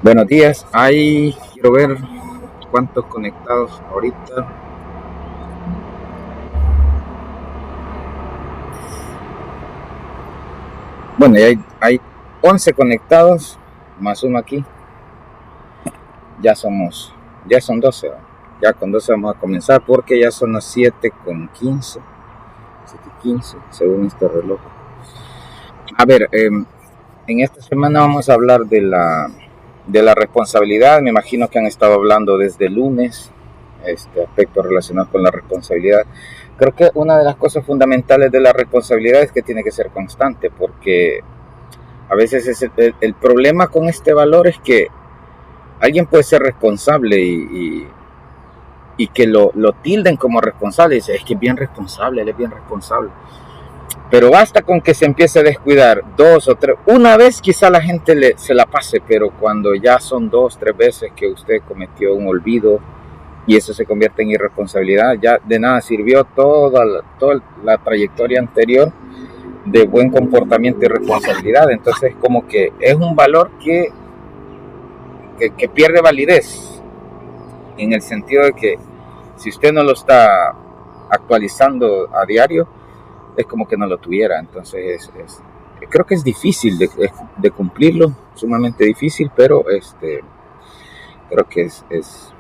Buenos días, quiero ver cuántos conectados ahorita. Bueno, hay 11 conectados, más uno aquí. Ya son 12. Ya con 12 vamos a comenzar porque ya son las 7:15, 7:15 según este reloj. A ver, en esta semana vamos a hablar de la responsabilidad. Me imagino que han estado hablando desde el lunes, aspecto relacionado con la responsabilidad. Creo que una de las cosas fundamentales de la responsabilidad es que tiene que ser constante, porque a veces el problema con este valor es que alguien puede ser responsable y que lo tilden como responsable. Dice, es que es bien responsable, él es bien responsable. Pero basta con que se empiece a descuidar 2 o 3. Una vez quizá la gente se la pase, pero cuando ya son 2, 3 veces que usted cometió un olvido y eso se convierte en irresponsabilidad, ya de nada sirvió toda la trayectoria anterior de buen comportamiento y responsabilidad. Entonces como que es un valor que pierde validez, en el sentido de que si usted no lo está actualizando a diario, es como que no lo tuviera. Entonces creo que es difícil de cumplirlo, sumamente difícil, pero creo que es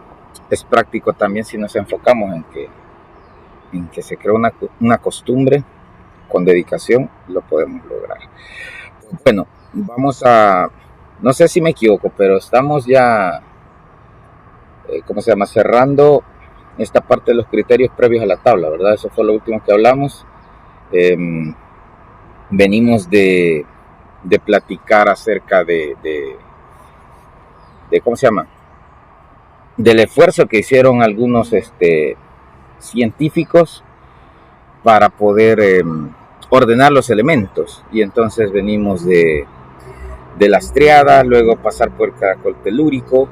práctico también si nos enfocamos en que se crea una costumbre. Con dedicación lo podemos lograr. Bueno, no sé si me equivoco, pero estamos ya, cerrando esta parte de los criterios previos a la tabla, ¿verdad? Eso fue lo último que hablamos. Venimos de platicar acerca ¿cómo se llama? Del esfuerzo que hicieron algunos científicos para poder ordenar los elementos. Y entonces venimos de las triadas, luego pasar por el caracol telúrico,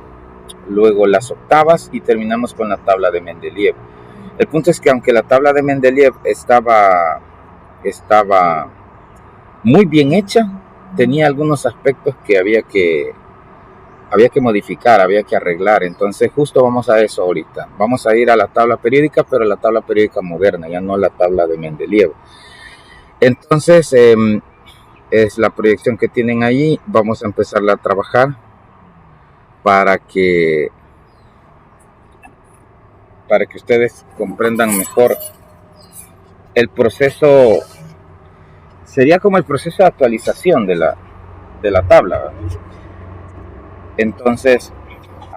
luego las octavas y terminamos con la tabla de Mendeleev. El punto es que aunque la tabla de Mendeleev estaba muy bien hecha, tenía algunos aspectos que había que modificar, había que arreglar. Entonces justo vamos a eso ahorita. Vamos a ir a la tabla periódica, pero la tabla periódica moderna, ya no la tabla de Mendeleev. Entonces es la proyección que tienen allí. Vamos a empezarla a trabajar para que ustedes comprendan mejor el proceso. Sería como el proceso de actualización de la tabla, ¿verdad? Entonces,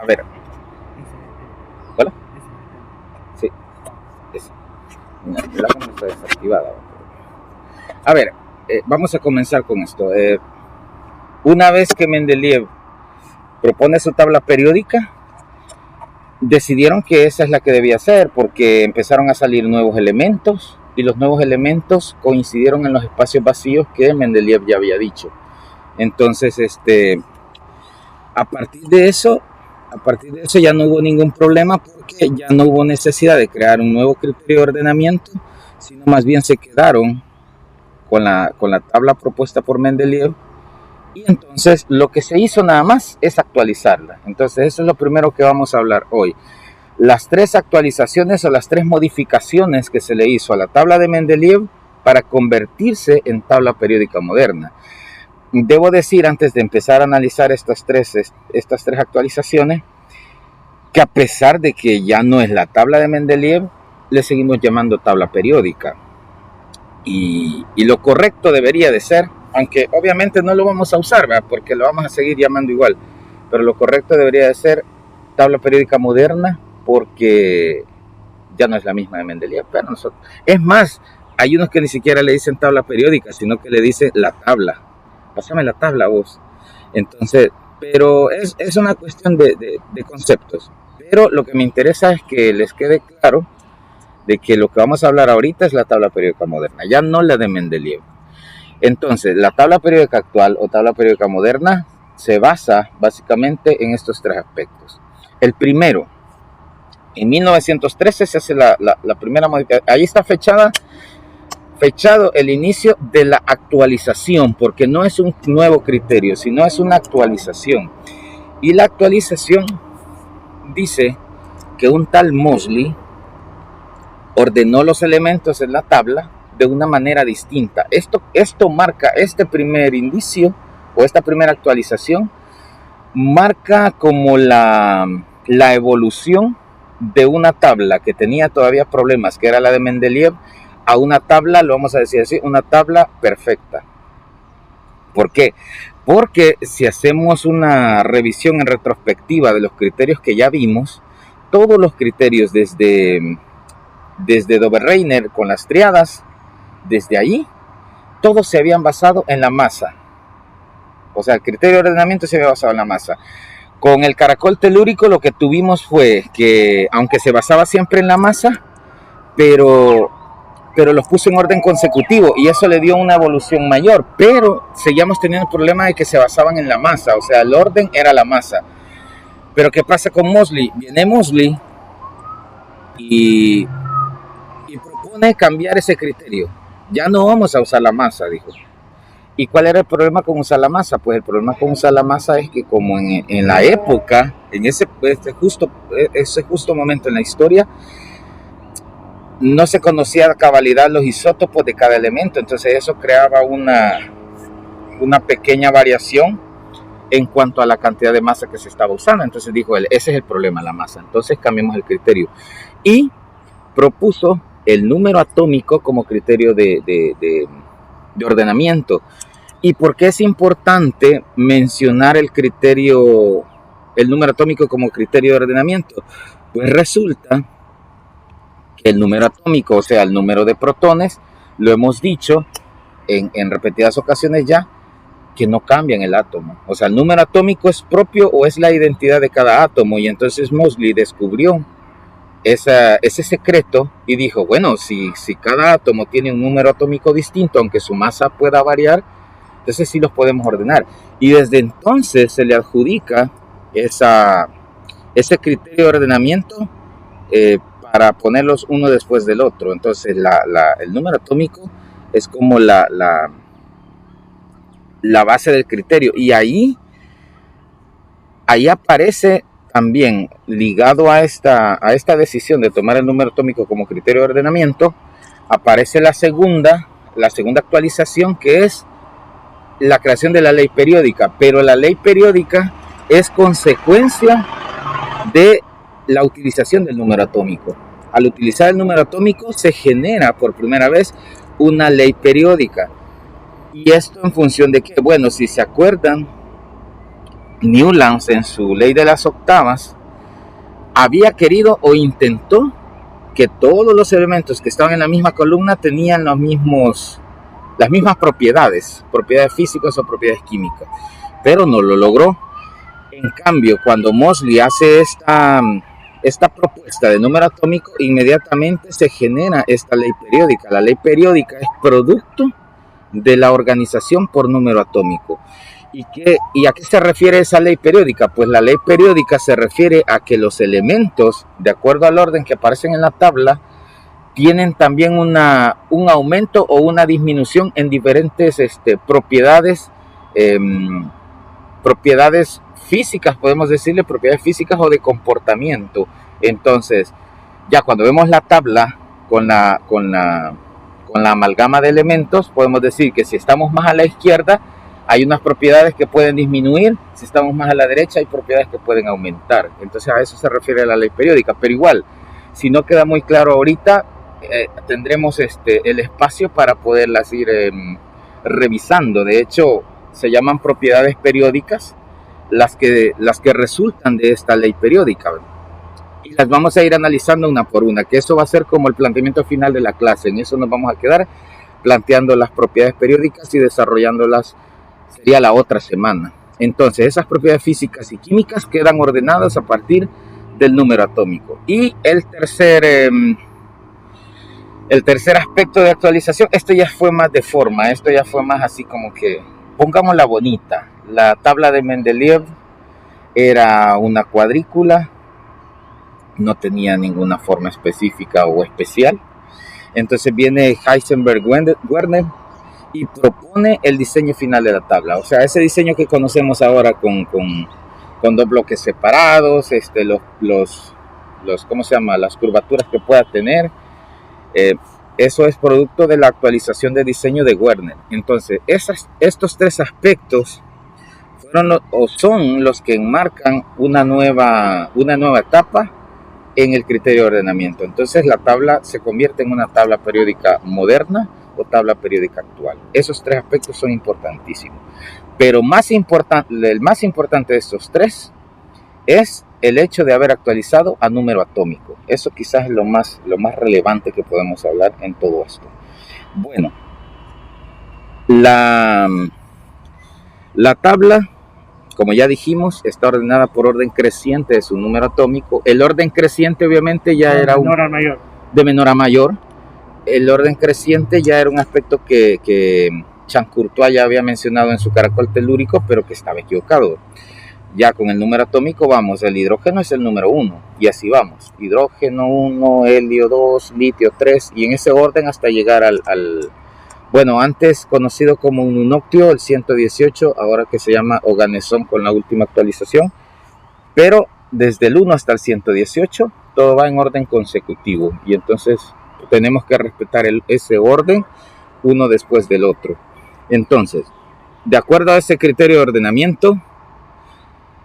a ver. ¿Hola? Sí. La cámara está desactivada. A ver, vamos a comenzar con esto. Una vez que Mendeleev propone su tabla periódica, decidieron que esa es la que debía ser, porque empezaron a salir nuevos elementos y los nuevos elementos coincidieron en los espacios vacíos que Mendeleev ya había dicho. Entonces, a partir de eso ya no hubo ningún problema, porque ya no hubo necesidad de crear un nuevo criterio de ordenamiento, sino más bien se quedaron con la tabla propuesta por Mendeleev. Y entonces lo que se hizo nada más es actualizarla. Entonces eso es lo primero que vamos a hablar hoy. Las 3 actualizaciones o las 3 modificaciones que se le hizo a la tabla de Mendeleev para convertirse en tabla periódica moderna. Debo decir, antes de empezar a analizar estas tres actualizaciones, que a pesar de que ya no es la tabla de Mendeleev, le seguimos llamando tabla periódica. Y lo correcto debería de ser, aunque obviamente no lo vamos a usar, ¿verdad? Porque lo vamos a seguir llamando igual, pero lo correcto debería de ser tabla periódica moderna, porque ya no es la misma de Mendeleev. Pero es más, hay unos que ni siquiera le dicen tabla periódica, sino que le dicen la tabla. Pásame la tabla vos. Entonces, pero es una cuestión de conceptos. Pero lo que me interesa es que les quede claro de que lo que vamos a hablar ahorita es la tabla periódica moderna, ya no la de Mendeleev. Entonces, la tabla periódica actual o tabla periódica moderna se basa básicamente en estos 3 aspectos. El primero, en 1913 se hace la primera modificación. Ahí está fechado el inicio de la actualización, porque no es un nuevo criterio, sino es una actualización. Y la actualización dice que un tal Moseley ordenó los elementos en la tabla de una manera distinta. Esto marca, este primer indicio o esta primera actualización marca como la evolución de una tabla que tenía todavía problemas, que era la de Mendeleev, a una tabla, lo vamos a decir así, una tabla perfecta. ¿Por qué? Porque si hacemos una revisión en retrospectiva de los criterios que ya vimos, todos los criterios desde Dobereiner con las triadas, desde ahí, todos se habían basado en la masa. O sea, el criterio de ordenamiento se había basado en la masa. Con el caracol telúrico lo que tuvimos fue que, aunque se basaba siempre en la masa, pero los puso en orden consecutivo y eso le dio una evolución mayor, pero seguíamos teniendo el problema de que se basaban en la masa, o sea, el orden era la masa. Pero ¿qué pasa con Moseley? Viene Moseley y propone cambiar ese criterio. Ya no vamos a usar la masa, dijo. ¿Y cuál era el problema con usar la masa? Pues el problema con usar la masa es que como en la época, en ese justo momento en la historia, no se conocía a cabalidad los isótopos de cada elemento, entonces eso creaba una pequeña variación en cuanto a la cantidad de masa que se estaba usando. Entonces dijo él, ese es el problema, la masa. Entonces cambiamos el criterio. Y propuso el número atómico como criterio de ordenamiento. ¿Y por qué es importante mencionar el número atómico como criterio de ordenamiento? Pues resulta que el número atómico, o sea, el número de protones, lo hemos dicho en repetidas ocasiones ya, que no cambia en el átomo. O sea, el número atómico es propio o es la identidad de cada átomo. Y entonces Moseley descubrió ese secreto y dijo, bueno, si cada átomo tiene un número atómico distinto, aunque su masa pueda variar, entonces sí los podemos ordenar. Y desde entonces se le adjudica ese criterio de ordenamiento para ponerlos uno después del otro. Entonces el número atómico es como la base del criterio. Y ahí aparece también, ligado a esta decisión de tomar el número atómico como criterio de ordenamiento, aparece la segunda actualización, que es la creación de la ley periódica. Pero la ley periódica es consecuencia de la utilización del número atómico. Al utilizar el número atómico se genera por primera vez una ley periódica. ¿Y esto en función de qué? Bueno, si se acuerdan, Newlands en su ley de las octavas había querido o intentó que todos los elementos que estaban en la misma columna tenían las mismas propiedades físicas o propiedades químicas, pero no lo logró. En cambio, cuando Moseley hace esta propuesta de número atómico, inmediatamente se genera esta ley periódica. La ley periódica es producto de la organización por número atómico. ¿Y a qué se refiere esa ley periódica? Pues la ley periódica se refiere a que los elementos, de acuerdo al orden que aparecen en la tabla, tienen también un aumento o una disminución en diferentes propiedades físicas, podemos decirle, propiedades físicas o de comportamiento. Entonces, ya cuando vemos la tabla con la amalgama de elementos, podemos decir que si estamos más a la izquierda, hay unas propiedades que pueden disminuir, si estamos más a la derecha, hay propiedades que pueden aumentar. Entonces a eso se refiere la ley periódica. Pero igual, si no queda muy claro ahorita, tendremos el espacio para poderlas ir revisando. De hecho, se llaman propiedades periódicas las que resultan de esta ley periódica. Y las vamos a ir analizando una por una, que eso va a ser como el planteamiento final de la clase. En eso nos vamos a quedar planteando las propiedades periódicas y desarrollándolas, sería la otra semana. Entonces, esas propiedades físicas y químicas quedan ordenadas a partir del número atómico. Y el tercer aspecto de actualización, esto ya fue más de forma, esto ya fue más así como que, pongámosla bonita. La tabla de Mendeleev era una cuadrícula, no tenía ninguna forma específica o especial. Entonces viene Heisenberg-Werner y propone el diseño final de la tabla. O sea, ese diseño que conocemos ahora con con dos bloques separados, ¿cómo se llama? Las curvaturas que pueda tener. Eso es producto de la actualización de diseño de Werner. Entonces, estos tres aspectos son los que enmarcan una nueva etapa en el criterio de ordenamiento. Entonces, la tabla se convierte en una tabla periódica moderna o tabla periódica actual. Esos tres aspectos son importantísimos. Pero el más importante de estos tres es el hecho de haber actualizado a número atómico. Eso quizás es lo más relevante que podemos hablar en todo esto. Bueno, la tabla, como ya dijimos, está ordenada por orden creciente de su número atómico. El orden creciente obviamente ya era de menor a mayor. El orden creciente ya era un aspecto que Champ-Courtois ya había mencionado en su caracol telúrico, pero que estaba equivocado. Ya con el número atómico vamos, el hidrógeno es el número 1, y así vamos, hidrógeno 1, helio 2, litio 3, y en ese orden hasta llegar al bueno, antes conocido como un unoctio, el 118, ahora que se llama oganesón con la última actualización, pero desde el 1 hasta el 118, todo va en orden consecutivo, y entonces tenemos que respetar ese orden uno después del otro. Entonces, de acuerdo a ese criterio de ordenamiento,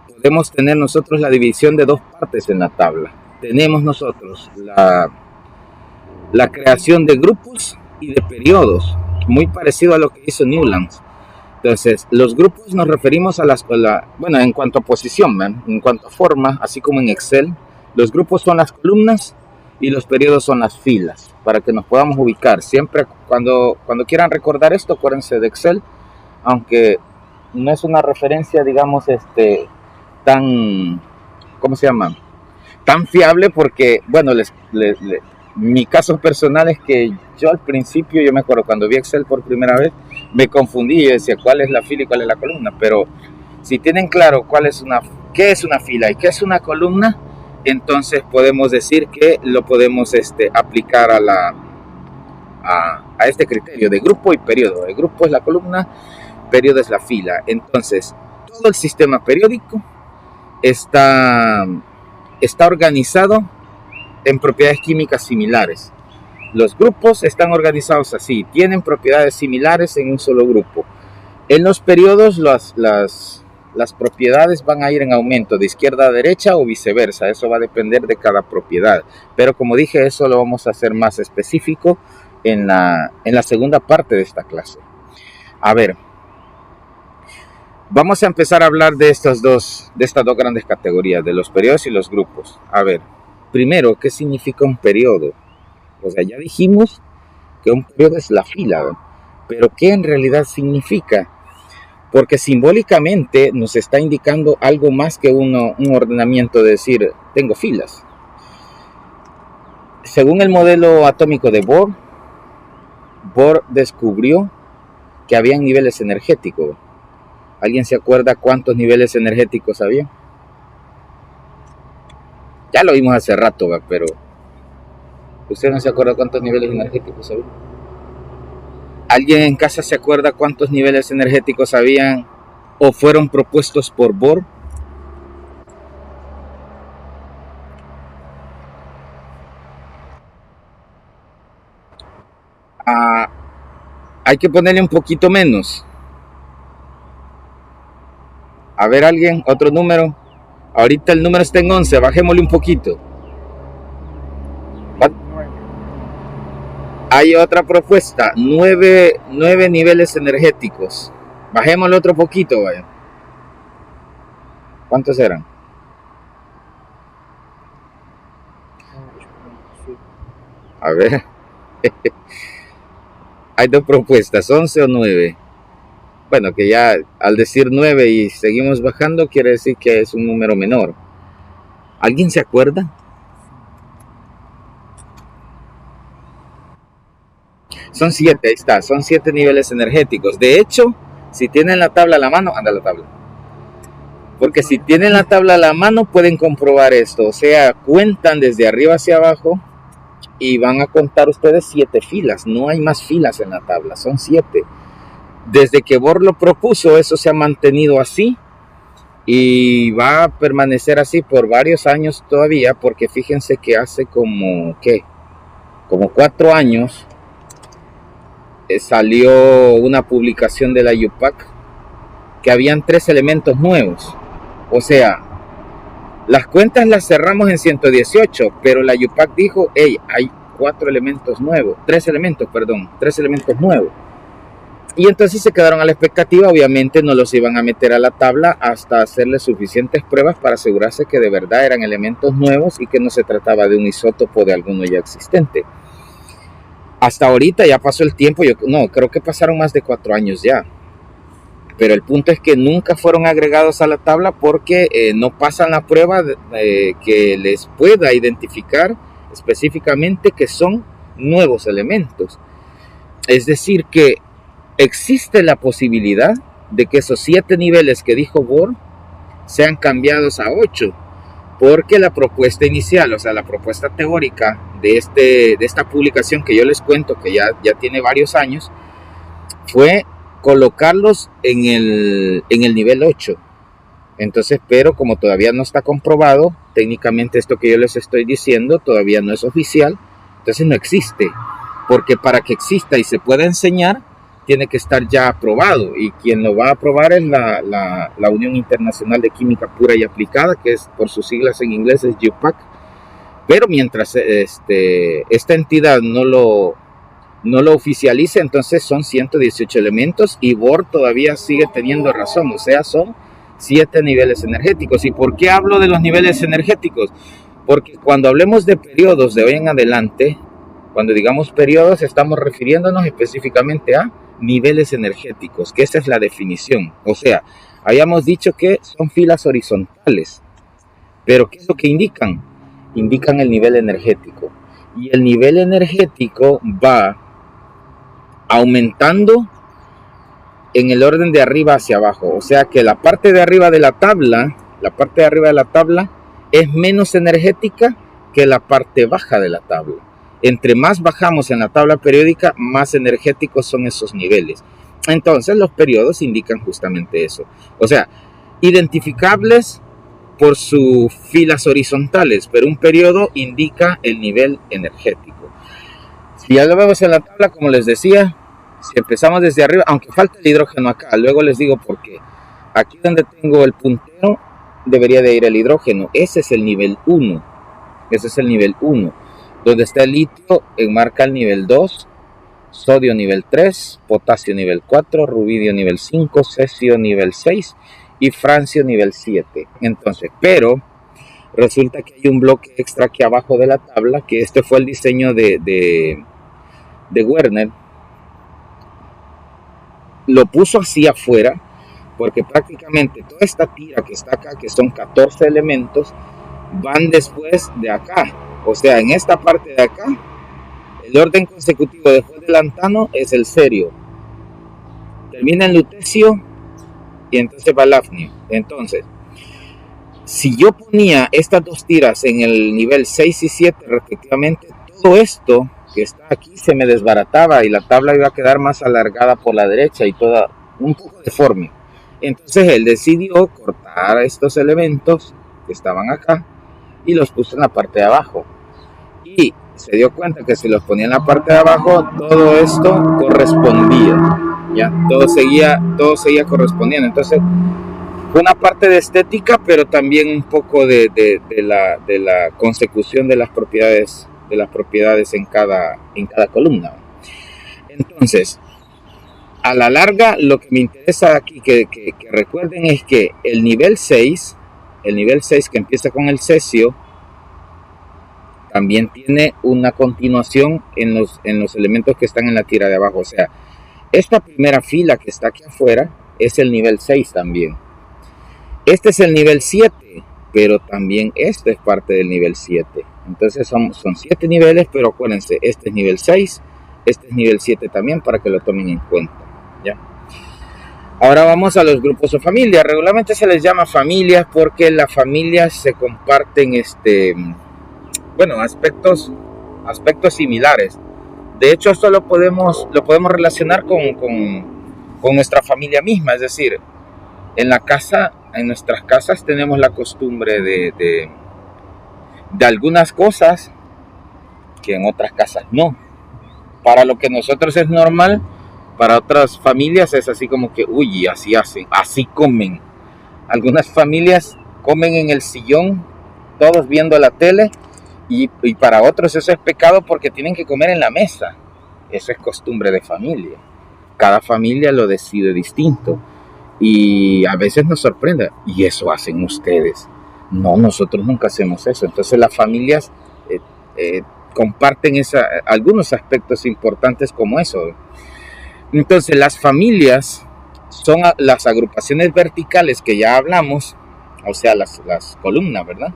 podemos tener nosotros la división de dos partes en la tabla. Tenemos nosotros la creación de grupos y de periodos, muy parecido a lo que hizo Newlands. Entonces, los grupos nos referimos a bueno, en cuanto a posición, en cuanto a forma, así como en Excel, los grupos son las columnas y los periodos son las filas, para que nos podamos ubicar. Siempre cuando quieran recordar esto, acuérdense de Excel, aunque no es una referencia, digamos, tan, ¿cómo se llama? Tan fiable, porque, bueno, mi caso personal es que yo al principio, yo me acuerdo cuando vi Excel por primera vez, me confundí y decía cuál es la fila y cuál es la columna, pero si tienen claro qué es una fila y qué es una columna, entonces podemos decir que lo podemos aplicar a este criterio de grupo y periodo. El grupo es la columna, periodo es la fila. Entonces, todo el sistema periódico está organizado en propiedades químicas similares. Los grupos están organizados así, tienen propiedades similares en un solo grupo. En los periodos las propiedades van a ir en aumento de izquierda a derecha o viceversa, eso va a depender de cada propiedad. Pero como dije, eso lo vamos a hacer más específico en la segunda parte de esta clase. A ver, vamos a empezar a hablar de estas dos grandes categorías, de los periodos y los grupos. A ver, primero, ¿qué significa un periodo? O sea, ya dijimos que un periodo es la fila, ¿no? Pero ¿qué en realidad significa? Porque simbólicamente nos está indicando algo más que un ordenamiento de decir, tengo filas. Según el modelo atómico de Bohr descubrió que había niveles energéticos. ¿Alguien se acuerda cuántos niveles energéticos había? Ya lo vimos hace rato, pero ¿usted no se acuerda cuántos niveles energéticos había? ¿Alguien en casa se acuerda cuántos niveles energéticos habían o fueron propuestos por Bohr? Hay que ponerle un poquito menos. A ver, alguien, otro número. Ahorita el número está en 11, bajémosle un poquito. Hay otra propuesta, 9 niveles energéticos. Bajémosle otro poquito, vaya. ¿Cuántos eran? A ver. Hay dos propuestas, 11 o 9. Bueno, que ya al decir 9 y seguimos bajando, quiere decir que es un número menor. ¿Alguien se acuerda? Son 7, ahí está, son 7 niveles energéticos. De hecho, si tienen la tabla a la mano, anda la tabla. Porque si tienen la tabla a la mano, pueden comprobar esto. O sea, cuentan desde arriba hacia abajo y van a contar ustedes 7 filas. No hay más filas en la tabla, son 7. Desde que Bohr lo propuso, eso se ha mantenido así y va a permanecer así por varios años todavía, porque fíjense que hace como 4 años salió una publicación de la UPAC que habían 3 elementos nuevos. O sea, las cuentas las cerramos en 118, pero la UPAC dijo, hey, hay 3 elementos nuevos. Y entonces se quedaron a la expectativa. Obviamente no los iban a meter a la tabla hasta hacerle suficientes pruebas para asegurarse que de verdad eran elementos nuevos y que no se trataba de un isótopo de alguno ya existente. Hasta ahorita ya pasó el tiempo, creo que pasaron más de 4 años ya. Pero el punto es que nunca fueron agregados a la tabla porque no pasan la prueba que les pueda identificar específicamente que son nuevos elementos. Es decir, que existe la posibilidad de que esos 7 niveles que dijo Bohr sean cambiados a 8, porque la propuesta inicial, o sea, la propuesta teórica de esta publicación que yo les cuento, que ya tiene varios años, fue colocarlos en el nivel 8. Entonces, pero como todavía no está comprobado, técnicamente esto que yo les estoy diciendo todavía no es oficial, entonces no existe, porque para que exista y se pueda enseñar, tiene que estar ya aprobado, y quien lo va a aprobar es la Unión Internacional de Química Pura y Aplicada, que es por sus siglas en inglés es UPAC. Pero mientras esta entidad no lo oficialice, entonces son 118 elementos y Bohr todavía sigue teniendo razón, o sea, son 7 niveles energéticos. ¿Y por qué hablo de los niveles energéticos? Porque cuando hablemos de periodos de hoy en adelante, cuando digamos periodos, estamos refiriéndonos específicamente a niveles energéticos, que esa es la definición. O sea, habíamos dicho que son filas horizontales, pero ¿qué es lo que indican? Indican el nivel energético. Y el nivel energético va aumentando en el orden de arriba hacia abajo. O sea que la parte de arriba de la tabla es menos energética que la parte baja de la tabla. Entre más bajamos en la tabla periódica, más energéticos son esos niveles. Entonces los periodos indican justamente eso. O sea, identificables por sus filas horizontales, pero un periodo indica el nivel energético. Si ya lo vemos en la tabla, como les decía, si empezamos desde arriba, aunque falta el hidrógeno acá, luego les digo por qué. Aquí donde tengo el puntero debería de ir el hidrógeno. Ese es el nivel 1. Donde está el litio, enmarca el nivel 2, sodio nivel 3, potasio nivel 4, rubidio nivel 5, cesio nivel 6 y francio nivel 7. Entonces, pero resulta que hay un bloque extra aquí abajo de la tabla, que este fue el diseño de Werner. Lo puso así afuera porque prácticamente toda esta tira que está acá, que son 14 elementos, van después de acá. O sea, en esta parte de acá, el orden consecutivo después del lantano es el cerio. Termina en lutecio y entonces va el hafnio. Entonces, si yo ponía estas dos tiras en el nivel 6 y 7 respectivamente, todo esto que está aquí se me desbarataba y la tabla iba a quedar más alargada por la derecha y toda un poco deforme. Entonces él decidió cortar estos elementos que estaban acá y los puso en la parte de abajo. Y se dio cuenta que si los ponía en la parte de abajo, todo esto correspondía. Ya, todo seguía correspondiendo. Entonces, fue una parte de estética, pero también un poco de la consecución de las propiedades en cada columna. Entonces, a la larga, lo que me interesa aquí que recuerden es que el nivel 6 que empieza con el cesio, también tiene una continuación en los elementos que están en la tira de abajo. O sea, esta primera fila que está aquí afuera es el nivel 6 también. Este es el nivel 7, pero también este es parte del nivel 7. Entonces son 7 niveles, pero acuérdense, este es nivel 6, este es nivel 7 también, para que lo tomen en cuenta. ¿Ya? Ahora vamos a los grupos o familias. Regularmente se les llama familias porque las familias se comparten aspectos similares. De hecho, esto lo podemos relacionar con nuestra familia misma. Es decir, en la casa en nuestras casas tenemos la costumbre de algunas cosas que en otras casas no. Para lo que nosotros es normal, para otras familias es así como que, uy, así hacen, así comen. Algunas familias comen en el sillón, todos viendo la tele, y para otros eso es pecado porque tienen que comer en la mesa. Eso es costumbre de familia. Cada familia lo decide distinto. Y a veces nos sorprende, y eso hacen ustedes. No, nosotros nunca hacemos eso. Entonces las familias comparten algunos aspectos importantes como eso. Entonces las familias son las agrupaciones verticales que ya hablamos, o sea, las columnas, ¿verdad?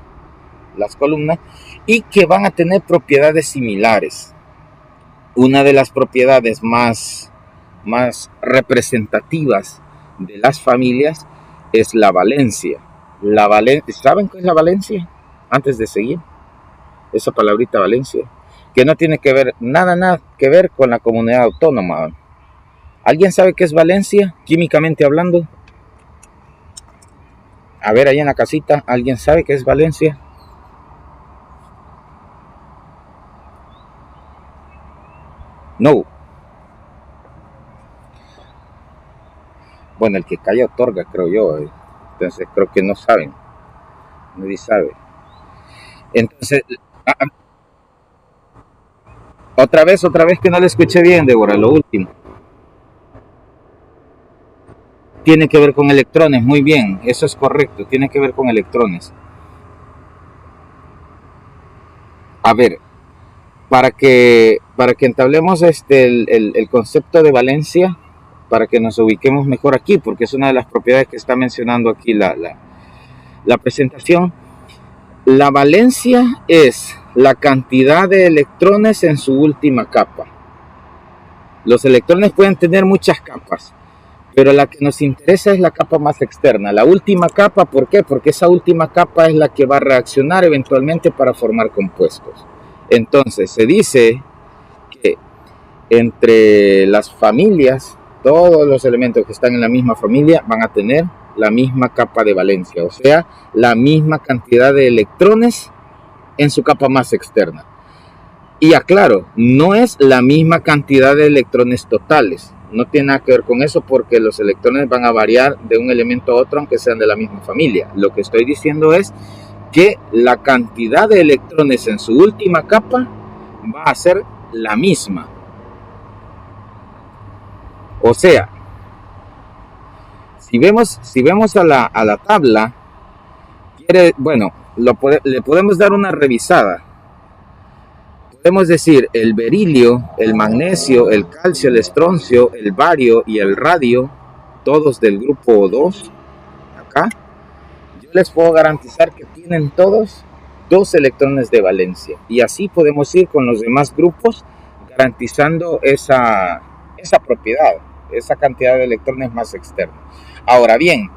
Las columnas, y que van a tener propiedades similares. Una de las propiedades más representativas de las familias es la valencia. ¿Saben qué es la valencia? Antes de seguir, esa palabrita valencia, que no tiene que ver nada que ver con la comunidad autónoma. ¿Alguien sabe qué es valencia, químicamente hablando? A ver, ahí en la casita, ¿alguien sabe qué es valencia? No. Bueno, el que calla otorga, creo yo. Entonces creo que no saben. Nadie sabe. Entonces, otra vez que no le escuché bien, Débora, lo último. Tiene que ver con electrones, muy bien, eso es correcto, tiene que ver con electrones. A ver, para que entablemos el concepto de valencia, para que nos ubiquemos mejor aquí, porque es una de las propiedades que está mencionando aquí la presentación. La valencia es la cantidad de electrones en su última capa. Los electrones pueden tener muchas capas, pero la que nos interesa es la capa más externa, la última capa. ¿Por qué? Porque esa última capa es la que va a reaccionar eventualmente para formar compuestos. Entonces se dice que entre las familias, todos los elementos que están en la misma familia van a tener la misma capa de valencia, o sea, la misma cantidad de electrones en su capa más externa. Y aclaro, no es la misma cantidad de electrones totales. No tiene nada que ver con eso porque los electrones van a variar de un elemento a otro aunque sean de la misma familia. Lo que estoy diciendo es que la cantidad de electrones en su última capa va a ser la misma. O sea, si vemos a la tabla, le podemos dar una revisada. Podemos decir el berilio, el magnesio, el calcio, el estroncio, el bario y el radio, todos del grupo 2, acá. Yo les puedo garantizar que tienen todos 2 electrones de valencia. Y así podemos ir con los demás grupos garantizando esa propiedad, esa cantidad de electrones más externos. Ahora bien,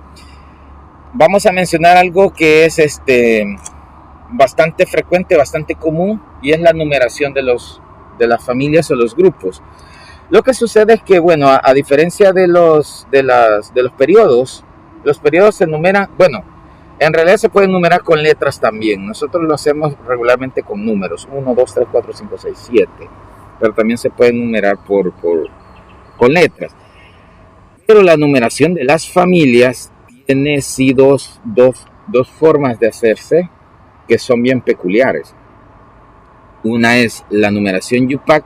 vamos a mencionar algo que es bastante frecuente, bastante común, y es la numeración de las familias o los grupos. Lo que sucede es que, bueno, a diferencia de los periodos, los periodos se numeran, bueno, en realidad se pueden numerar con letras también. Nosotros lo hacemos regularmente con números, 1, 2, 3, 4, 5, 6, 7, pero también se puede numerar con letras. Pero la numeración de las familias tiene sí dos formas de hacerse que son bien peculiares. Una es la numeración Yupac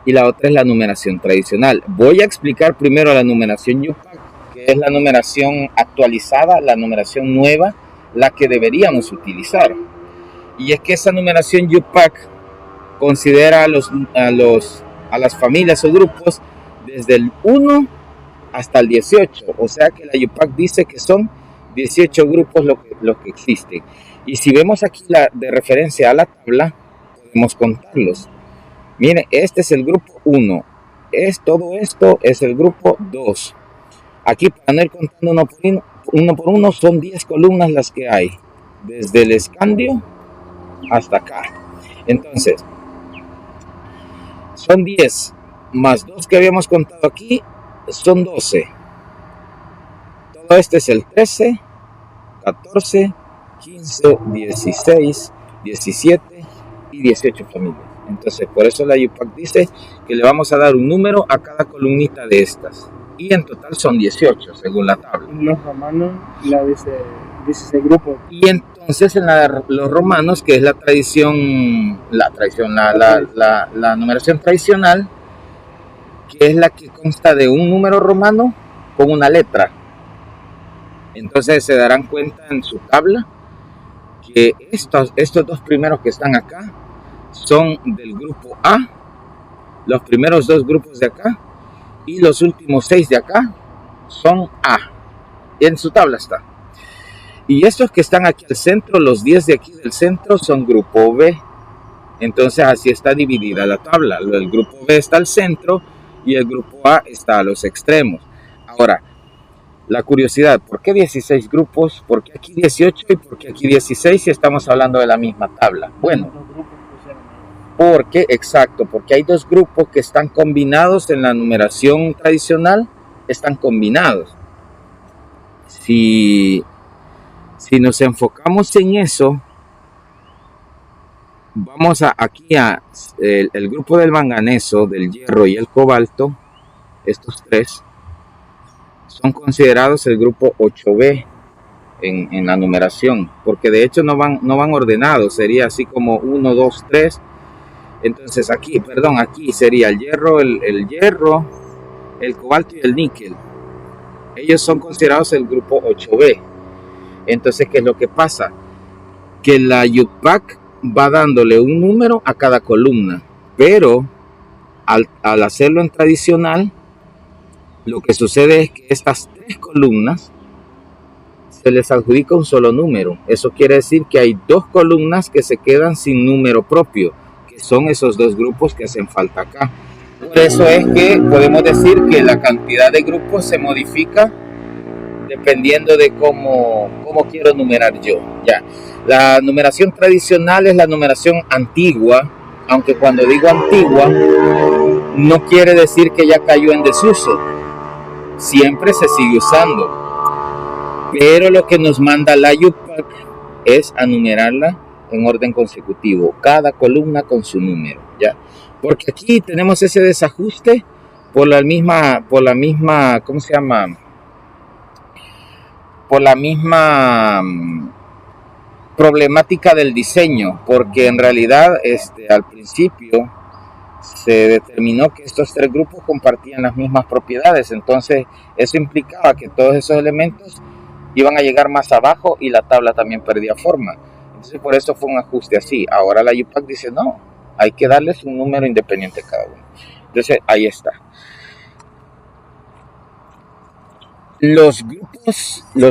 y la otra es la numeración tradicional. Voy a explicar primero la numeración Yupac, que es la numeración actualizada, la numeración nueva, la que deberíamos utilizar. Y es que esa numeración Yupac considera a las familias o grupos desde el 1 hasta el 18. O sea que la Yupac dice que son 18 grupos los que existen. Y si vemos aquí de referencia a la tabla, podemos contarlos. Miren, este es el grupo 1. Todo esto es el grupo 2. Aquí, para no ir contando uno por uno, son 10 columnas las que hay. Desde el escandio hasta acá. Entonces, son 10 más 2 que habíamos contado aquí, son 12. Todo este es el 13 14, 15, 16, 17 y 18 familias. Entonces, por eso la UPAC dice que le vamos a dar un número a cada columnita de estas. Y en total son 18, según la tabla. Los romanos la dice ese grupo. Y entonces en los romanos, que es la numeración tradicional, que es la que consta de un número romano con una letra. Entonces se darán cuenta en su tabla que estos dos primeros que están acá son del grupo A, los primeros dos grupos de acá, y los últimos 6 de acá son A. Y en su tabla está. Y estos que están aquí al centro, los 10 de aquí del centro, son grupo B. Entonces así está dividida la tabla. El grupo B está al centro y el grupo A está a los extremos. Ahora, la curiosidad, ¿por qué 16 grupos? ¿Por qué aquí 18 y por qué aquí 16 si estamos hablando de la misma tabla? Bueno, porque hay dos grupos que están combinados en la numeración tradicional, están combinados. Si nos enfocamos en eso, vamos aquí a el grupo del manganeso, del hierro y el cobalto. Estos tres son considerados el grupo 8B en la numeración, porque de hecho no van ordenados, sería así como 1, 2, 3. Entonces aquí sería el hierro, el cobalto y el níquel. Ellos son considerados el grupo 8B. Entonces, ¿qué es lo que pasa? Que la UPAC va dándole un número a cada columna, pero al hacerlo en tradicional, lo que sucede es que estas 3 columnas se les adjudica un solo número. Eso quiere decir que hay 2 columnas que se quedan sin número propio, que son esos 2 grupos que hacen falta acá. Por eso es que podemos decir que la cantidad de grupos se modifica dependiendo de cómo quiero numerar yo. Ya. La numeración tradicional es la numeración antigua, aunque cuando digo antigua no quiere decir que ya cayó en desuso. Siempre se sigue usando. Pero lo que nos manda la UPAC es a numerarla en orden consecutivo, cada columna con su número, ¿ya? Porque aquí tenemos ese desajuste por la misma, ¿cómo se llama? Por la misma problemática del diseño, porque en realidad al principio se determinó que estos 3 grupos compartían las mismas propiedades, entonces eso implicaba que todos esos elementos iban a llegar más abajo y la tabla también perdía forma. Entonces por eso fue un ajuste así. Ahora la UPAC dice no, hay que darles un número independiente a cada uno. Entonces ahí está. Los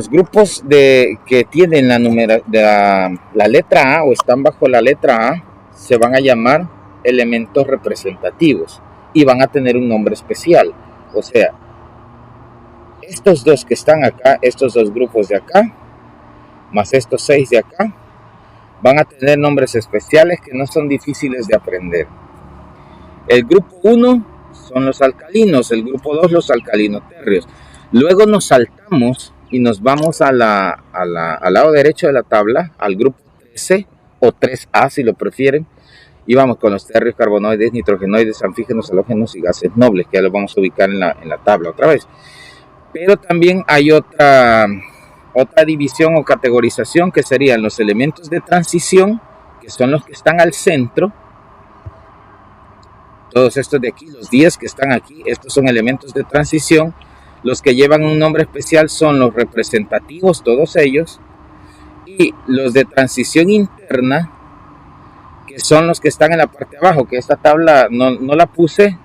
grupos que tienen la letra A o están bajo la letra A se van a llamar elementos representativos y van a tener un nombre especial. O sea, estos 2 que están acá, estos 2 grupos de acá, más estos 6 de acá, van a tener nombres especiales que no son difíciles de aprender. El grupo 1 son los alcalinos, el grupo 2 los alcalino-térreos. Luego nos saltamos y nos vamos al lado derecho de la tabla, al grupo 13 o 3A si lo prefieren, y vamos con los térreos, carbonoides, nitrogenoides, anfígenos, halógenos y gases nobles, que ya los vamos a ubicar en la tabla otra vez. Pero también hay otra división o categorización que serían los elementos de transición, que son los que están al centro. Todos estos de aquí, los 10 que están aquí, estos son elementos de transición. Los que llevan un nombre especial son los representativos, todos ellos, y los de transición interna, que son los que están en la parte de abajo, que esta tabla no la puse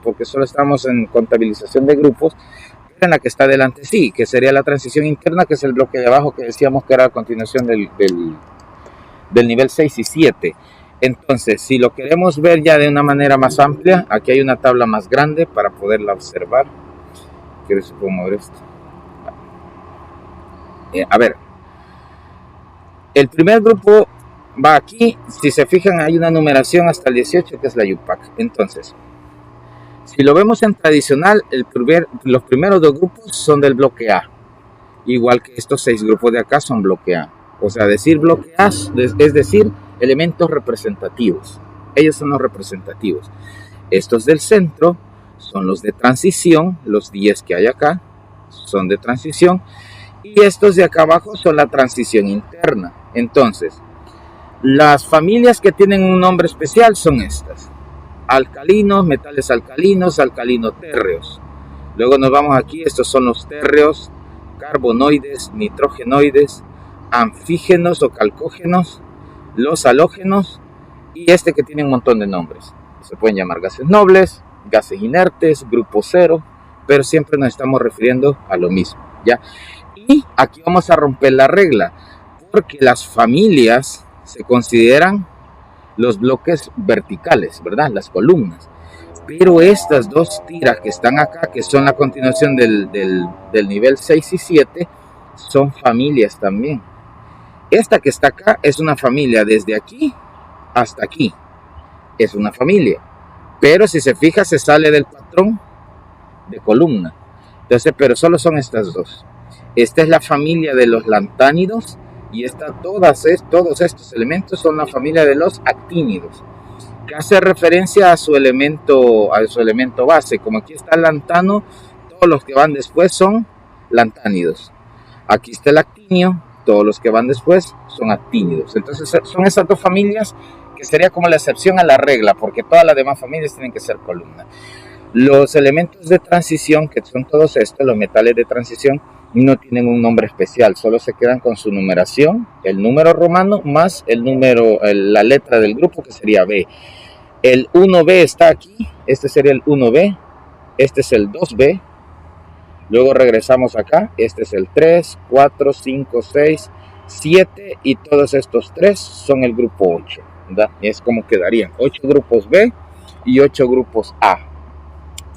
porque solo estamos en contabilización de grupos, pero en la que está delante sí, que sería la transición interna, que es el bloque de abajo que decíamos que era a continuación del nivel 6 y 7. Entonces, si lo queremos ver ya de una manera más amplia, aquí hay una tabla más grande para poderla observar. Quiero ver si puedo mover esto. A ver, el primer grupo va aquí. Si se fijan, hay una numeración hasta el 18 que es la UPAC. Entonces, si lo vemos en tradicional, los primeros 2 grupos son del bloque A. igual que estos 6 grupos de acá son bloque A. O sea, decir bloque A es decir elementos representativos. Ellos son los representativos. Estos del centro son los de transición, los 10 que hay acá son de transición, y estos de acá abajo son la transición interna. Entonces, las familias que tienen un nombre especial son estas: alcalinos, metales alcalinos, alcalino-térreos. Luego nos vamos aquí, estos son los térreos, carbonoides, nitrogenoides, anfígenos o calcógenos, los halógenos, y este que tiene un montón de nombres. Se pueden llamar gases nobles, gases inertes, grupo cero, pero siempre nos estamos refiriendo a lo mismo, ¿ya? Y aquí vamos a romper la regla, porque las familias se consideran los bloques verticales, ¿verdad? Las columnas. Pero estas dos tiras que están acá, que son la continuación del nivel 6 y 7, son familias también. Esta que está acá es una familia desde aquí hasta aquí. Es una familia. Pero si se fija, se sale del patrón de columna. Entonces, pero solo son estas dos. Esta es la familia de los lantánidos y todos estos elementos son la familia de los actínidos, que hace referencia a su elemento base. Como aquí está el lantano, todos los que van después son lantánidos. Aquí está el actinio, todos los que van después son actínidos. Entonces son esas dos familias que sería como la excepción a la regla, porque todas las demás familias tienen que ser columna. Los elementos de transición, que son todos estos, los metales de transición, no tienen un nombre especial, solo se quedan con su numeración, el número romano más la letra del grupo, que sería B. El 1B está aquí, este sería el 1B, este es el 2B, luego regresamos acá, este es el 3, 4, 5, 6, 7 y todos estos 3 son el grupo 8, ¿verdad? Y es como quedarían 8 grupos B y 8 grupos A.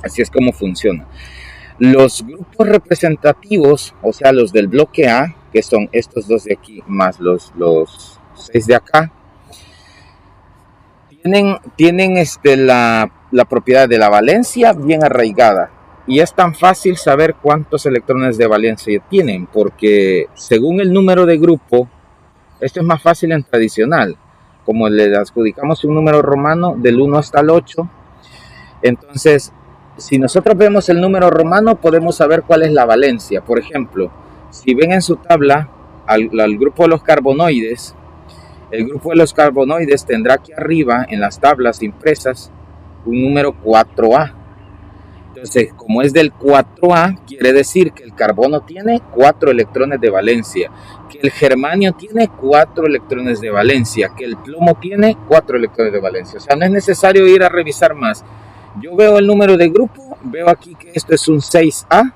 Así es como funciona. Los grupos representativos, o sea, los del bloque A, que son estos dos de aquí más los 6 de acá, tienen la propiedad de la valencia bien arraigada. Y es tan fácil saber cuántos electrones de valencia tienen, porque según el número de grupo, esto es más fácil en tradicional. Como le adjudicamos un número romano del 1 hasta el 8, entonces, si nosotros vemos el número romano, podemos saber cuál es la valencia. Por ejemplo, si ven en su tabla al grupo de los carbonoides, el grupo de los carbonoides tendrá aquí arriba en las tablas impresas un número 4A. Entonces, como es del 4A, quiere decir que el carbono tiene 4 electrones de valencia, que el germanio tiene 4 electrones de valencia, que el plomo tiene 4 electrones de valencia. O sea, no es necesario ir a revisar más. Yo veo el número de grupo, veo aquí que esto es un 6A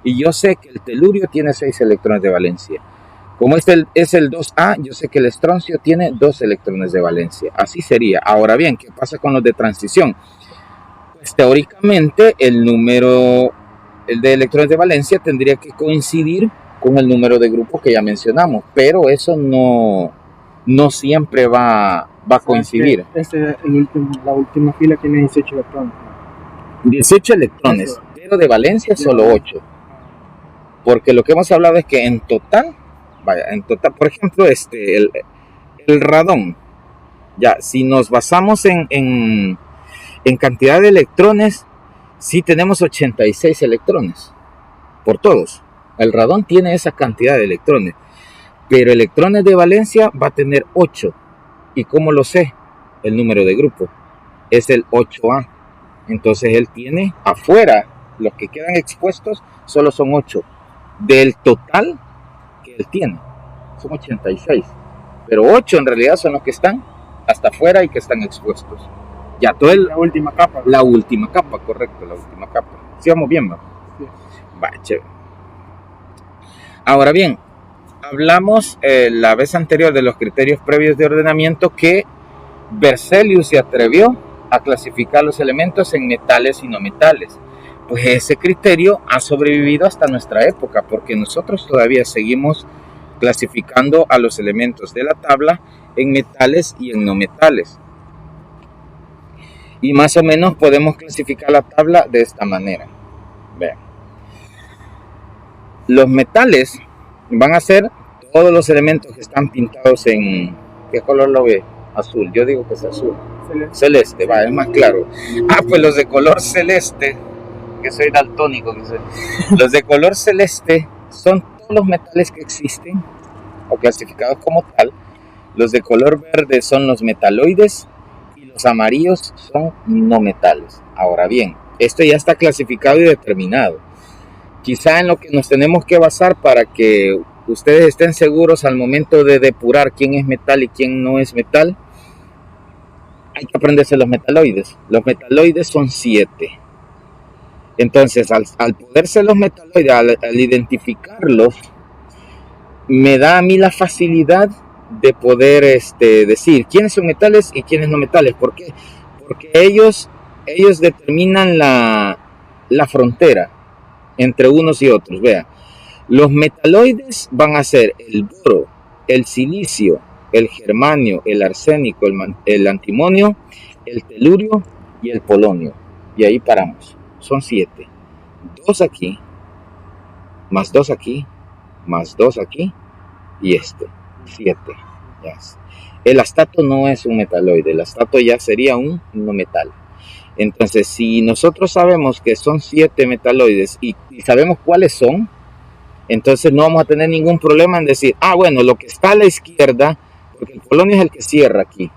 y yo sé que el telurio tiene 6 electrones de valencia. Como este es el 2A, yo sé que el estroncio tiene 2 electrones de valencia. Así sería. Ahora bien, ¿qué pasa con los de transición? Pues teóricamente el de electrones de valencia tendría que coincidir con el número de grupo que ya mencionamos, pero eso no siempre va a coincidir. La última fila tiene 18 electrones. 18 electrones, eso. Pero de valencia solo 8. Porque lo que hemos hablado es que en total, por ejemplo, el radón, ya, si nos basamos en cantidad de electrones, sí tenemos 86 electrones, por todos. El radón tiene esa cantidad de electrones, pero electrones de valencia va a tener 8. ¿Y cómo lo sé? El número de grupo es el 8A. Entonces él tiene afuera, los que quedan expuestos solo son 8. Del total que él tiene, son 86. Pero 8 en realidad son los que están hasta afuera y que están expuestos. Ya todo la última capa. La última capa, correcto, la última capa. ¿Sí vamos bien, va? Sí. Va, chévere. Ahora bien, hablamos la vez anterior de los criterios previos de ordenamiento que Berzelius se atrevió a clasificar los elementos en metales y no metales. Pues ese criterio ha sobrevivido hasta nuestra época, porque nosotros todavía seguimos clasificando a los elementos de la tabla en metales y en no metales. Y más o menos podemos clasificar la tabla de esta manera. Vean. Los metales van a ser todos los elementos que están pintados en... ¿Qué color lo ve? Azul, yo digo que es azul. Celeste, va, es más claro. Pues los de color celeste, que soy daltónico, los de color celeste son todos los metales que existen o clasificados como tal. Los de color verde son los metaloides y los amarillos son no metales. Ahora bien, esto ya está clasificado y determinado. Quizá en lo que nos tenemos que basar para que ustedes estén seguros al momento de depurar quién es metal y quién no es metal, hay que aprenderse los metaloides. Los metaloides son 7. Entonces, al poderse los metaloides, al identificarlos, me da a mí la facilidad de poder decir quiénes son metales y quiénes no metales. ¿Por qué? Porque ellos determinan la frontera entre unos y otros. Vea, los metaloides van a ser el boro, el silicio, el germanio, el arsénico, el antimonio, el telurio y el polonio. Y ahí paramos. Son 7. 2 aquí, más 2 aquí, más 2 aquí y 7. Yes. El astato no es un metaloide, el astato ya sería un no metal. Entonces, si nosotros sabemos que son 7 metaloides y sabemos cuáles son, entonces no vamos a tener ningún problema en decir, bueno, lo que está a la izquierda, porque el polonio es el que cierra aquí.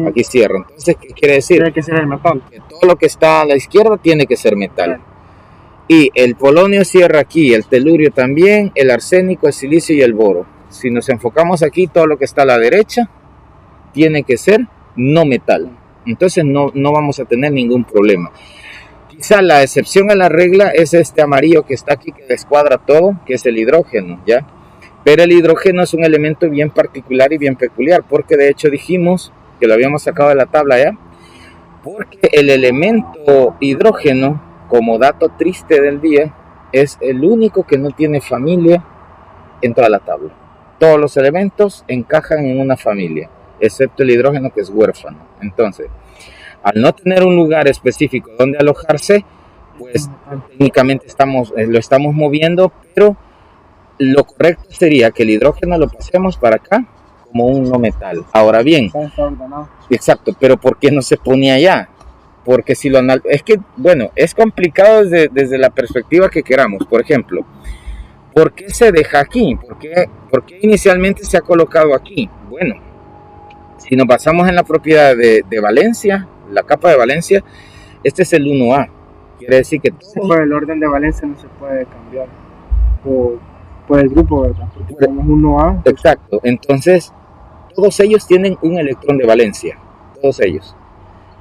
Aquí cierra. Entonces, ¿qué quiere decir? Tiene que ser el metal. Que todo lo que está a la izquierda tiene que ser metal. Y el polonio cierra aquí, el telurio también, el arsénico, el silicio y el boro. Si nos enfocamos aquí, todo lo que está a la derecha tiene que ser no metal. Entonces no vamos a tener ningún problema. Quizá la excepción a la regla es este amarillo que está aquí, que descuadra todo, que es el hidrógeno, ¿ya? Pero el hidrógeno es un elemento bien particular y bien peculiar, porque de hecho dijimos que lo habíamos sacado de la tabla, ¿ya? Porque el elemento hidrógeno, como dato triste del día, es el único que no tiene familia en toda la tabla. Todos los elementos encajan en una familia, excepto el hidrógeno, que es huérfano. Entonces, al no tener un lugar específico donde alojarse, pues técnicamente lo estamos moviendo, pero lo correcto sería que el hidrógeno lo pasemos para acá como un no metal. Ahora bien, exacto, pero ¿por qué no se pone allá? Porque si es que, bueno, es complicado desde la perspectiva que queramos. Por ejemplo, ¿por qué se deja aquí? ¿Por qué inicialmente se ha colocado aquí? Bueno, si nos basamos en la propiedad de valencia, la capa de valencia, este es el 1A. Quiere decir que el orden de valencia no se puede cambiar por el grupo, ¿verdad? Porque tenemos 1A. Exacto. Entonces, todos ellos tienen un electrón de valencia. Todos ellos.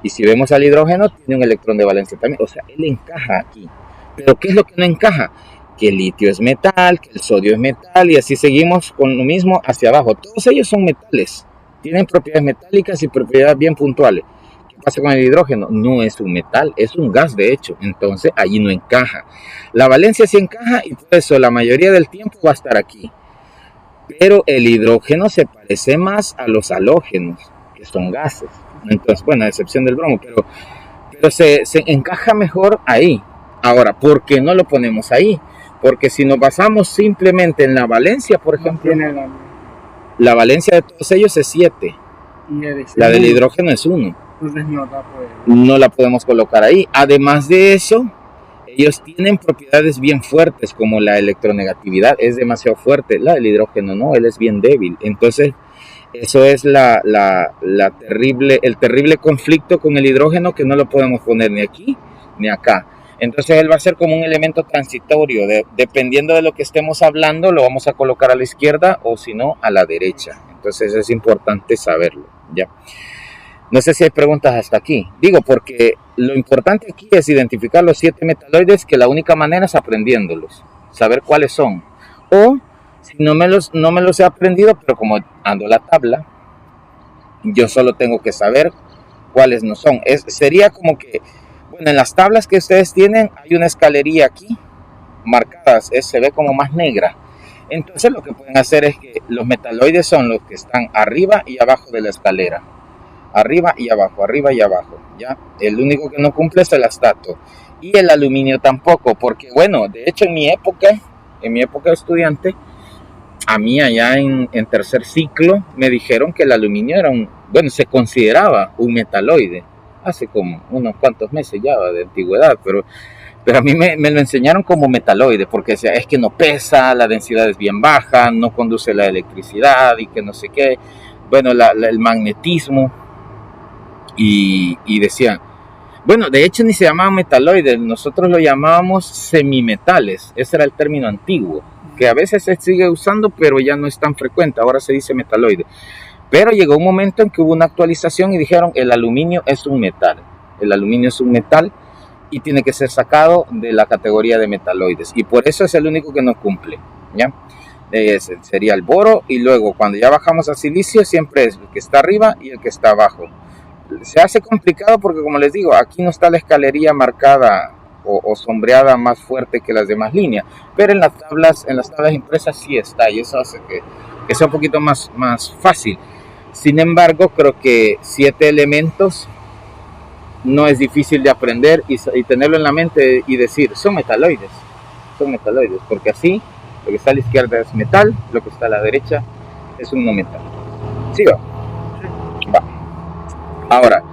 Y si vemos al hidrógeno, tiene un electrón de valencia también. O sea, él encaja aquí. Pero ¿qué es lo que no encaja? Que el litio es metal, que el sodio es metal, y así seguimos con lo mismo hacia abajo. Todos ellos son metales. Tienen propiedades metálicas y propiedades bien puntuales. ¿Qué pasa con el hidrógeno? No es un metal, es un gas de hecho. Entonces, allí no encaja. La valencia sí encaja y por eso la mayoría del tiempo va a estar aquí. Pero el hidrógeno se parece más a los halógenos, que son gases. Entonces, bueno, a excepción del bromo, pero se encaja mejor ahí. Ahora, ¿por qué no lo ponemos ahí? Porque si nos basamos simplemente en la valencia, por ejemplo, la valencia de todos ellos es 7. La del hidrógeno es 1. Entonces no la podemos colocar ahí. Además de eso, ellos tienen propiedades bien fuertes, como la electronegatividad es demasiado fuerte. La del hidrógeno no, él es bien débil. Entonces, eso es el terrible conflicto con el hidrógeno, que no lo podemos poner ni aquí ni acá. Entonces él va a ser como un elemento transitorio, dependiendo de lo que estemos hablando, lo vamos a colocar a la izquierda o si no a la derecha. Entonces es importante saberlo, ¿ya? No sé si hay preguntas hasta aquí. Digo, porque lo importante aquí es identificar los 7 metaloides, que la única manera es aprendiéndolos, saber cuáles son. O si no me los he aprendido, pero como ando la tabla, yo solo tengo que saber cuáles no son. Sería como que, bueno, en las tablas que ustedes tienen hay una escalería aquí marcada, se ve como más negra. Entonces lo que pueden hacer es que los metaloides son los que están arriba y abajo de la escalera. Arriba y abajo, ¿ya? El único que no cumple es el astato. Y el aluminio tampoco, porque bueno, de hecho en mi época de estudiante, a mí allá en tercer ciclo me dijeron que el aluminio era se consideraba un metaloide, hace como unos cuantos meses ya de antigüedad, pero a mí me lo enseñaron como metaloide, porque decía, es que no pesa, la densidad es bien baja, no conduce la electricidad y que no sé qué, el magnetismo, y decían, de hecho ni se llamaba metaloides, nosotros lo llamábamos semimetales, ese era el término antiguo, que a veces se sigue usando, pero ya no es tan frecuente, ahora se dice metaloide. Pero llegó un momento en que hubo una actualización y dijeron, el aluminio es un metal, y tiene que ser sacado de la categoría de metaloides, y por eso es el único que no cumple, ¿ya? Sería el boro, y luego cuando ya bajamos a silicio siempre es el que está arriba y el que está abajo. Se hace complicado porque, como les digo, aquí no está la escalería marcada o sombreada más fuerte que las demás líneas, pero en las tablas impresas sí está, y eso hace que sea un poquito más fácil. Sin embargo, creo que 7 elementos no es difícil de aprender y tenerlo en la mente y decir, son metaloides, porque así lo que está a la izquierda es metal, lo que está a la derecha es un no metal. ¿Sí va? Va. Ahora,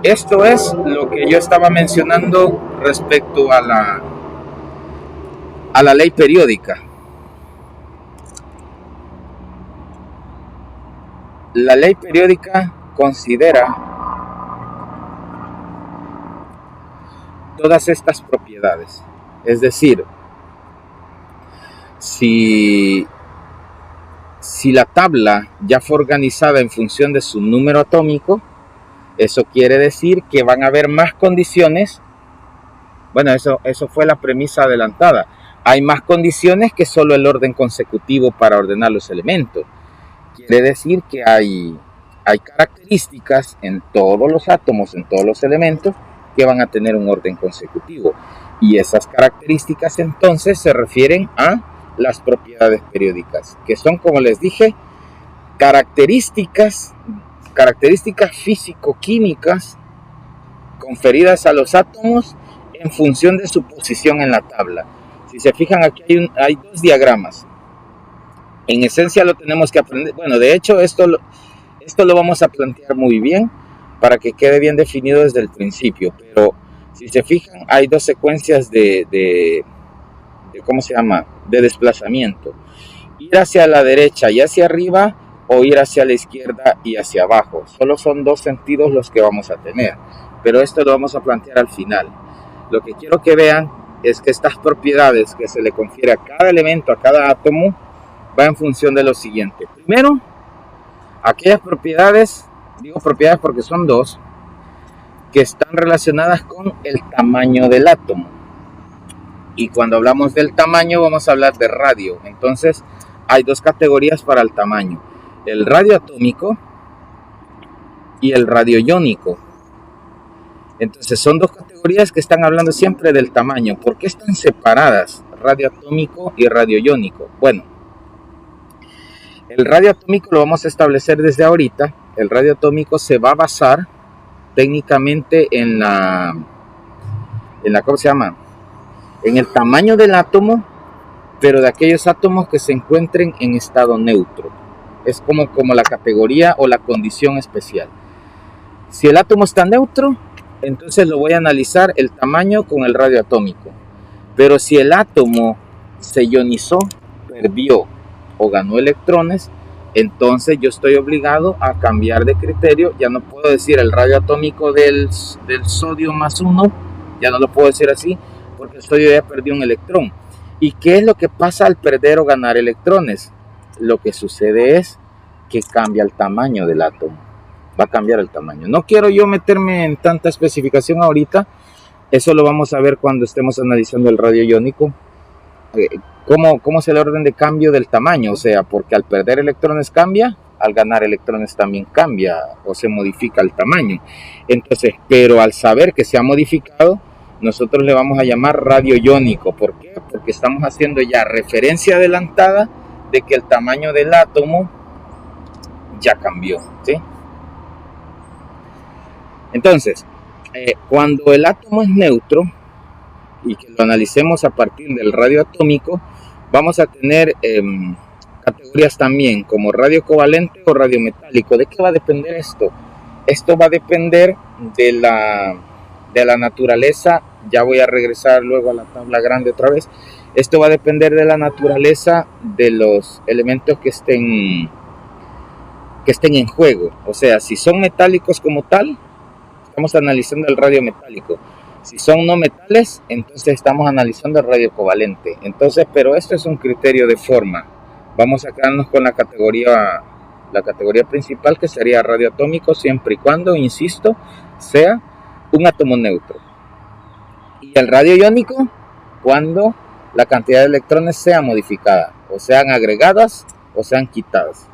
esto es lo que yo estaba mencionando respecto a la ley periódica. La ley periódica considera todas estas propiedades. Es decir, si la tabla ya fue organizada en función de su número atómico, eso quiere decir que van a haber más condiciones. Eso fue la premisa adelantada. Hay más condiciones que solo el orden consecutivo para ordenar los elementos. Quiere decir que hay características en todos los átomos, en todos los elementos, que van a tener un orden consecutivo. Y esas características entonces se refieren a las propiedades periódicas, que son, como les dije, características físico-químicas conferidas a los átomos en función de su posición en la tabla. Si se fijan, aquí hay 2 diagramas. En esencia lo tenemos que aprender. De hecho, esto lo vamos a plantear muy bien para que quede bien definido desde el principio. Pero si se fijan, hay 2 secuencias de desplazamiento. Ir hacia la derecha y hacia arriba, o ir hacia la izquierda y hacia abajo. Solo son 2 sentidos los que vamos a tener, pero esto lo vamos a plantear al final. Lo que quiero que vean es que estas propiedades que se le confiere a cada elemento, a cada átomo, va en función de lo siguiente. Primero, aquellas propiedades, digo propiedades porque son 2, que están relacionadas con el tamaño del átomo. Y cuando hablamos del tamaño vamos a hablar de radio. Entonces hay 2 categorías para el tamaño: el radio atómico y el radio iónico. Entonces son 2 categorías que están hablando siempre del tamaño. ¿Por qué están separadas, radio atómico y radio iónico? El radio atómico lo vamos a establecer desde ahorita. El radio atómico se va a basar técnicamente en en el tamaño del átomo, pero de aquellos átomos que se encuentren en estado neutro. Es como la categoría o la condición especial. Si el átomo está neutro, entonces lo voy a analizar el tamaño con el radio atómico. Pero si el átomo se ionizó, perdió o ganó electrones, entonces yo estoy obligado a cambiar de criterio. Ya no puedo decir el radio atómico del sodio +1, ya no lo puedo decir así, porque el sodio ya perdió un electrón. ¿Y qué es lo que pasa al perder o ganar electrones? Lo que sucede es que cambia el tamaño del átomo. Va a cambiar el tamaño. No quiero yo meterme en tanta especificación ahorita. Eso lo vamos a ver cuando estemos analizando el radio iónico. ¿Cómo es el orden de cambio del tamaño? O sea, porque al perder electrones cambia, al ganar electrones también cambia o se modifica el tamaño. Entonces, pero al saber que se ha modificado, nosotros le vamos a llamar radio iónico. ¿Por qué? Porque estamos haciendo ya referencia adelantada de que el tamaño del átomo ya cambió, ¿sí? Entonces, cuando el átomo es neutro y que lo analicemos a partir del radio atómico, vamos a tener categorías también como radio covalente o radio metálico. ¿De qué va a depender esto? Esto va a depender de la naturaleza. Ya voy a regresar luego a la tabla grande otra vez. Esto va a depender de la naturaleza de los elementos que estén en juego. O sea, si son metálicos como tal, estamos analizando el radio metálico. Si son no metales, entonces estamos analizando el radio covalente. Entonces, pero esto es un criterio de forma. Vamos a quedarnos con la categoría principal, que sería radio atómico, siempre y cuando, insisto, sea un átomo neutro. Y el radio iónico, cuando la cantidad de electrones sea modificada, o sean agregadas o sean quitadas.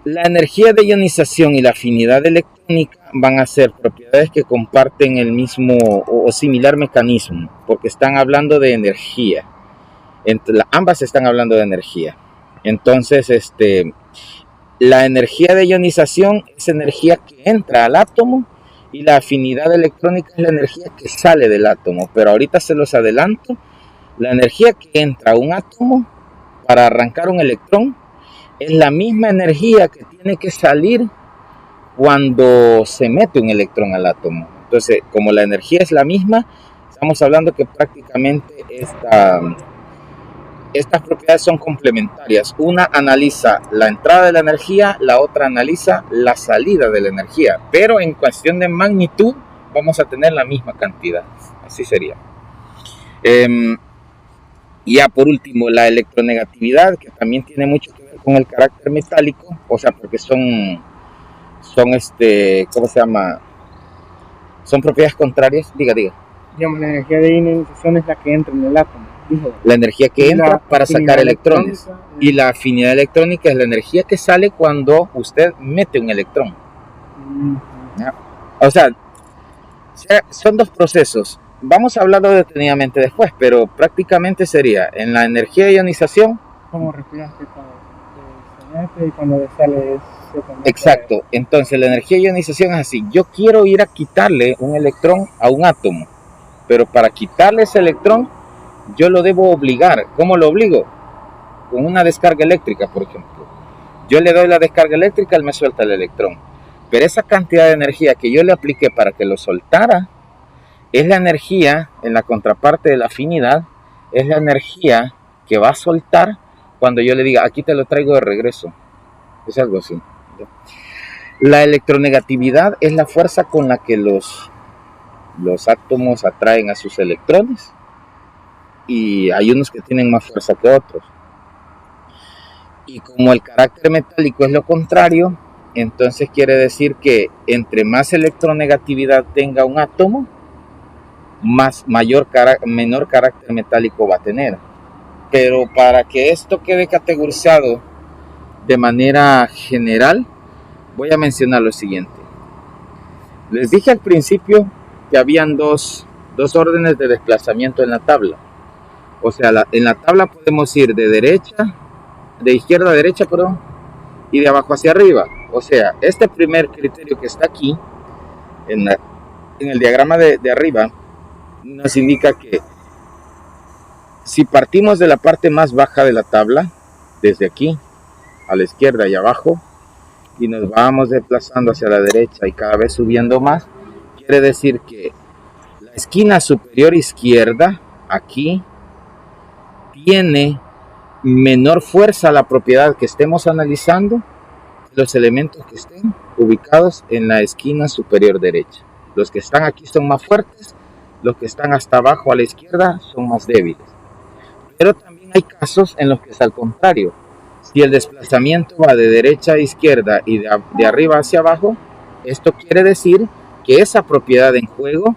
La energía de ionización y la afinidad electrónica van a ser propiedades que comparten el mismo o similar mecanismo, porque están hablando de energía. Ambas están hablando de energía. Entonces, la energía de ionización es energía que entra al átomo y la afinidad electrónica es la energía que sale del átomo. Pero ahorita se los adelanto, la energía que entra a un átomo para arrancar un electrón es la misma energía que tiene que salir cuando se mete un electrón al átomo. Entonces, como la energía es la misma, estamos hablando que prácticamente estas propiedades son complementarias. Una analiza la entrada de la energía, la otra analiza la salida de la energía, pero en cuestión de magnitud vamos a tener la misma cantidad. Así sería. Ya por último, la electronegatividad, que también tiene mucho que ver con el carácter metálico, o sea, porque son ¿cómo se llama? Son propiedades contrarias. Diga. Digamos, la energía de ionización es la que entra en el átomo. La energía que entra para sacar electrones. Y la afinidad electrónica es la energía que sale cuando usted mete un electrón. O sea, son dos procesos. Vamos a hablarlo detenidamente después, pero prácticamente sería en la energía de ionización. Como respiraste y cuando sale. Exacto. Entonces la energía de ionización es así. Yo quiero ir a quitarle un electrón a un átomo, pero para quitarle ese electrón yo lo debo obligar. ¿Cómo lo obligo? Con una descarga eléctrica, por ejemplo. Yo le doy la descarga eléctrica, él me suelta el electrón. Pero esa cantidad de energía que yo le apliqué para que lo soltara es la energía, en la contraparte de la afinidad, es la energía que va a soltar cuando yo le diga, aquí te lo traigo de regreso. Es algo así. La electronegatividad es la fuerza con la que los átomos atraen a sus electrones, y hay unos que tienen más fuerza que otros. Y como el carácter metálico es lo contrario, entonces quiere decir que entre más electronegatividad tenga un átomo, menor carácter metálico va a tener. Pero para que esto quede categorizado de manera general, voy a mencionar lo siguiente. Les dije al principio que habían dos órdenes de desplazamiento en la tabla. O sea, en la tabla podemos ir de izquierda a derecha, y de abajo hacia arriba. O sea, este primer criterio que está aquí, en el diagrama de arriba, nos indica que si partimos de la parte más baja de la tabla, desde aquí a la izquierda y abajo, y nos vamos desplazando hacia la derecha y cada vez subiendo más, quiere decir que la esquina superior izquierda, aquí, tiene menor fuerza la propiedad que estemos analizando que los elementos que estén ubicados en la esquina superior derecha. Los que están aquí son más fuertes, los que están hasta abajo a la izquierda son más débiles. Pero también hay casos en los que es al contrario. Si el desplazamiento va de derecha a izquierda y de arriba hacia abajo, esto quiere decir que esa propiedad en juego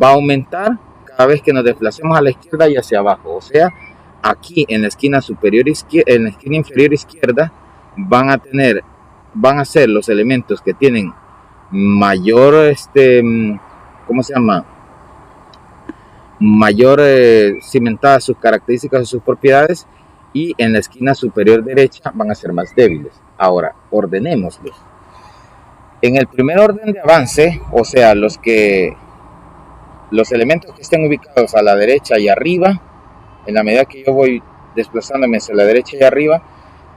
va a aumentar cada vez que nos desplacemos a la izquierda y hacia abajo. O sea, aquí en la esquina en la esquina inferior izquierda van a ser los elementos que tienen mayor cimentadas sus características o sus propiedades, y en la esquina superior derecha van a ser más débiles. Ahora, ordenémoslos. En el primer orden de avance, o sea, los elementos que estén ubicados a la derecha y arriba, en la medida que yo voy desplazándome hacia la derecha y arriba,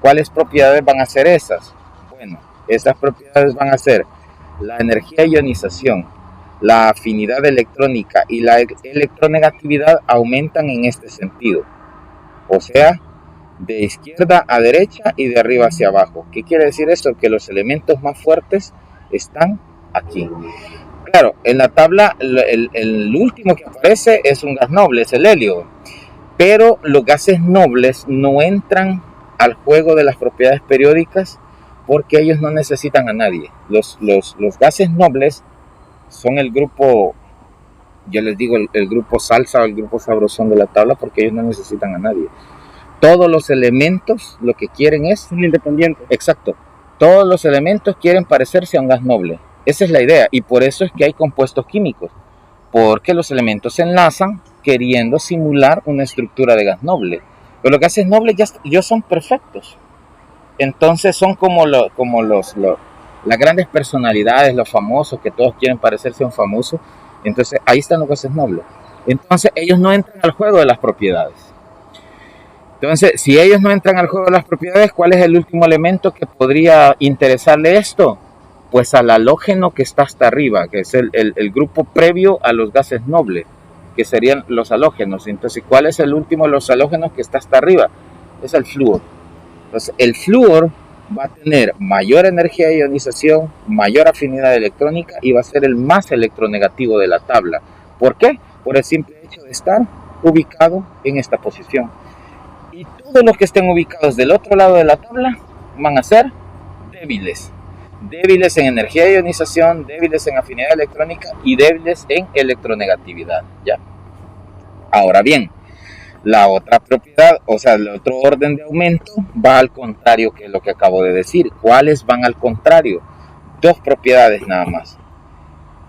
¿Cuáles propiedades van a ser esas? Bueno, esas propiedades van a ser la energía de ionización, la afinidad electrónica y la electronegatividad aumentan en este sentido. O sea, de izquierda a derecha y de arriba hacia abajo. ¿Qué quiere decir esto? Que los elementos más fuertes están aquí. Claro, en la tabla el último que aparece es un gas noble, es el helio. Pero los gases nobles no entran al juego de las propiedades periódicas porque ellos no necesitan a nadie. Los gases nobles son el grupo, yo les digo el grupo salsa o el grupo sabrosón de la tabla porque ellos no necesitan a nadie. Todos los elementos lo que quieren es... Son independientes. Exacto. Todos los elementos quieren parecerse a un gas noble. Esa es la idea y por eso es que hay compuestos químicos. Porque los elementos se enlazan queriendo simular una estructura de gas noble. Pero los gases nobles ya son perfectos. Entonces son como las grandes personalidades, los famosos, que todos quieren parecerse a un famoso. Entonces ahí están los gases nobles. Entonces ellos no entran al juego de las propiedades. Entonces, si ellos no entran al juego de las propiedades, ¿cuál es el último elemento que podría interesarle esto? Pues al halógeno que está hasta arriba, que es el grupo previo a los gases nobles, que serían los halógenos. Entonces, ¿cuál es el último de los halógenos que está hasta arriba? Es el flúor. Entonces, el flúor va a tener mayor energía de ionización, mayor afinidad electrónica y va a ser el más electronegativo de la tabla. ¿Por qué? Por el simple hecho de estar ubicado en esta posición. Y todos los que estén ubicados del otro lado de la tabla van a ser débiles. Débiles en energía de ionización, débiles en afinidad electrónica y débiles en electronegatividad. ¿Ya? Ahora bien, la otra propiedad, o sea, el otro orden de aumento va al contrario que lo que acabo de decir. ¿Cuáles van al contrario? Dos propiedades nada más.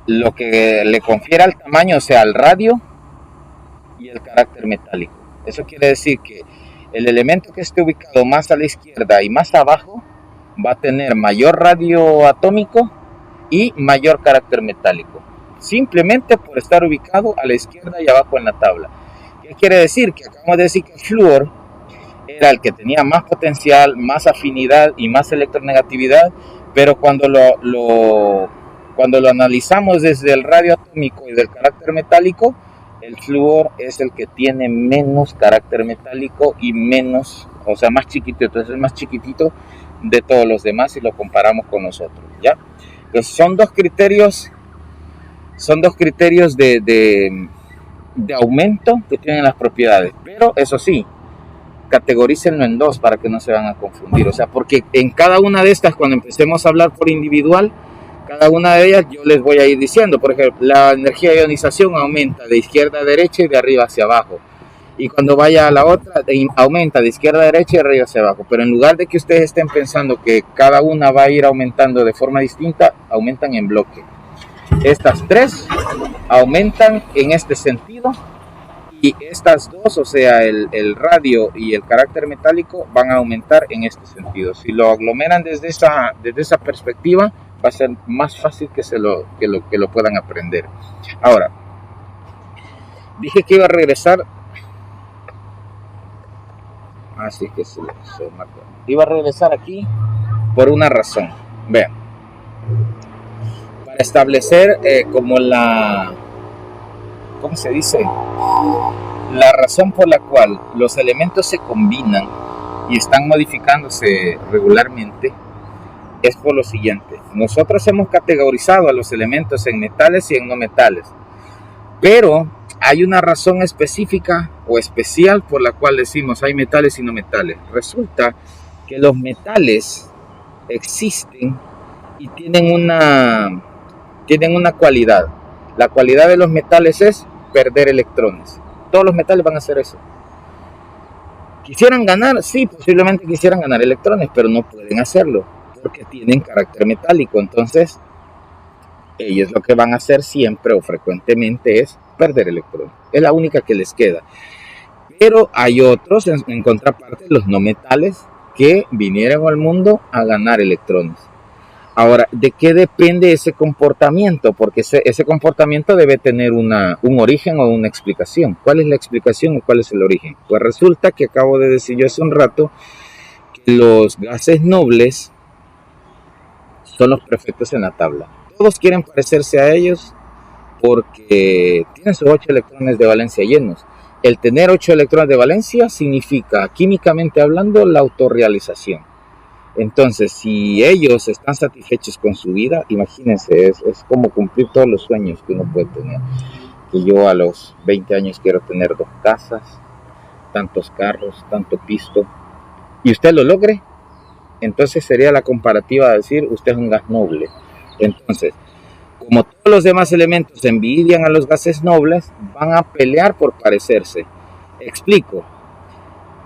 Lo que le confiere al tamaño, o sea, al radio y el carácter metálico. Eso quiere decir que el elemento que esté ubicado más a la izquierda y más abajo va a tener mayor radio atómico y mayor carácter metálico, simplemente por estar ubicado a la izquierda y abajo en la tabla. ¿Qué quiere decir? Que acabamos de decir que el flúor era el que tenía más potencial, más afinidad y más electronegatividad, pero cuando lo analizamos desde el radio atómico y del carácter metálico, el flúor es el que tiene menos carácter metálico y menos, o sea, más chiquitito, entonces es más chiquitito de todos los demás si lo comparamos con nosotros, ¿ya? Entonces son dos criterios de aumento que tienen las propiedades, pero eso sí, categorícenlo en dos para que no se van a confundir, o sea, porque en cada una de estas, cuando empecemos a hablar por individual, cada una de ellas yo les voy a ir diciendo. Por ejemplo, la energía de ionización aumenta de izquierda a derecha y de arriba hacia abajo. Y cuando vaya a la otra, aumenta de izquierda a derecha y de arriba hacia abajo. Pero en lugar de que ustedes estén pensando que cada una va a ir aumentando de forma distinta, aumentan en bloque. Estas tres aumentan en este sentido. Y estas dos, o sea, el radio y el carácter metálico, van a aumentar en este sentido. Si lo aglomeran desde esa perspectiva, va a ser más fácil que lo puedan aprender. Ahora, dije que iba a regresar. Así que se marcó. Iba a regresar aquí por una razón. Vean, para establecer como ¿cómo se dice? La razón por la cual los elementos se combinan y están modificándose regularmente es por lo siguiente. Nosotros hemos categorizado a los elementos en metales y en no metales, pero hay una razón específica o especial por la cual decimos hay metales y no metales. Resulta que los metales existen y tienen una cualidad. La cualidad de los metales es perder electrones. Todos los metales van a hacer eso. ¿Quisieran ganar? Sí, posiblemente quisieran ganar electrones, pero no pueden hacerlo porque tienen carácter metálico. Entonces, ellos lo que van a hacer siempre o frecuentemente es perder electrones. Es la única que les queda. Pero hay otros, en contraparte, los no metales, que vinieron al mundo a ganar electrones. Ahora, ¿de qué depende ese comportamiento? Porque ese comportamiento debe tener un origen o una explicación. ¿Cuál es la explicación o cuál es el origen? Pues resulta que acabo de decir yo hace un rato que los gases nobles son los perfectos en la tabla. Todos quieren parecerse a ellos porque tienen sus 8 electrones de valencia llenos. El tener 8 electrones de valencia significa, químicamente hablando, la autorrealización. Entonces, si ellos están satisfechos con su vida, imagínense, es como cumplir todos los sueños que uno puede tener. Que yo a los 20 años quiero tener 2 casas, tantos carros, tanto pisto, y usted lo logre, entonces sería la comparativa de decir, usted es un gas noble. Entonces, como todos los demás elementos envidian a los gases nobles, van a pelear por parecerse. Explico.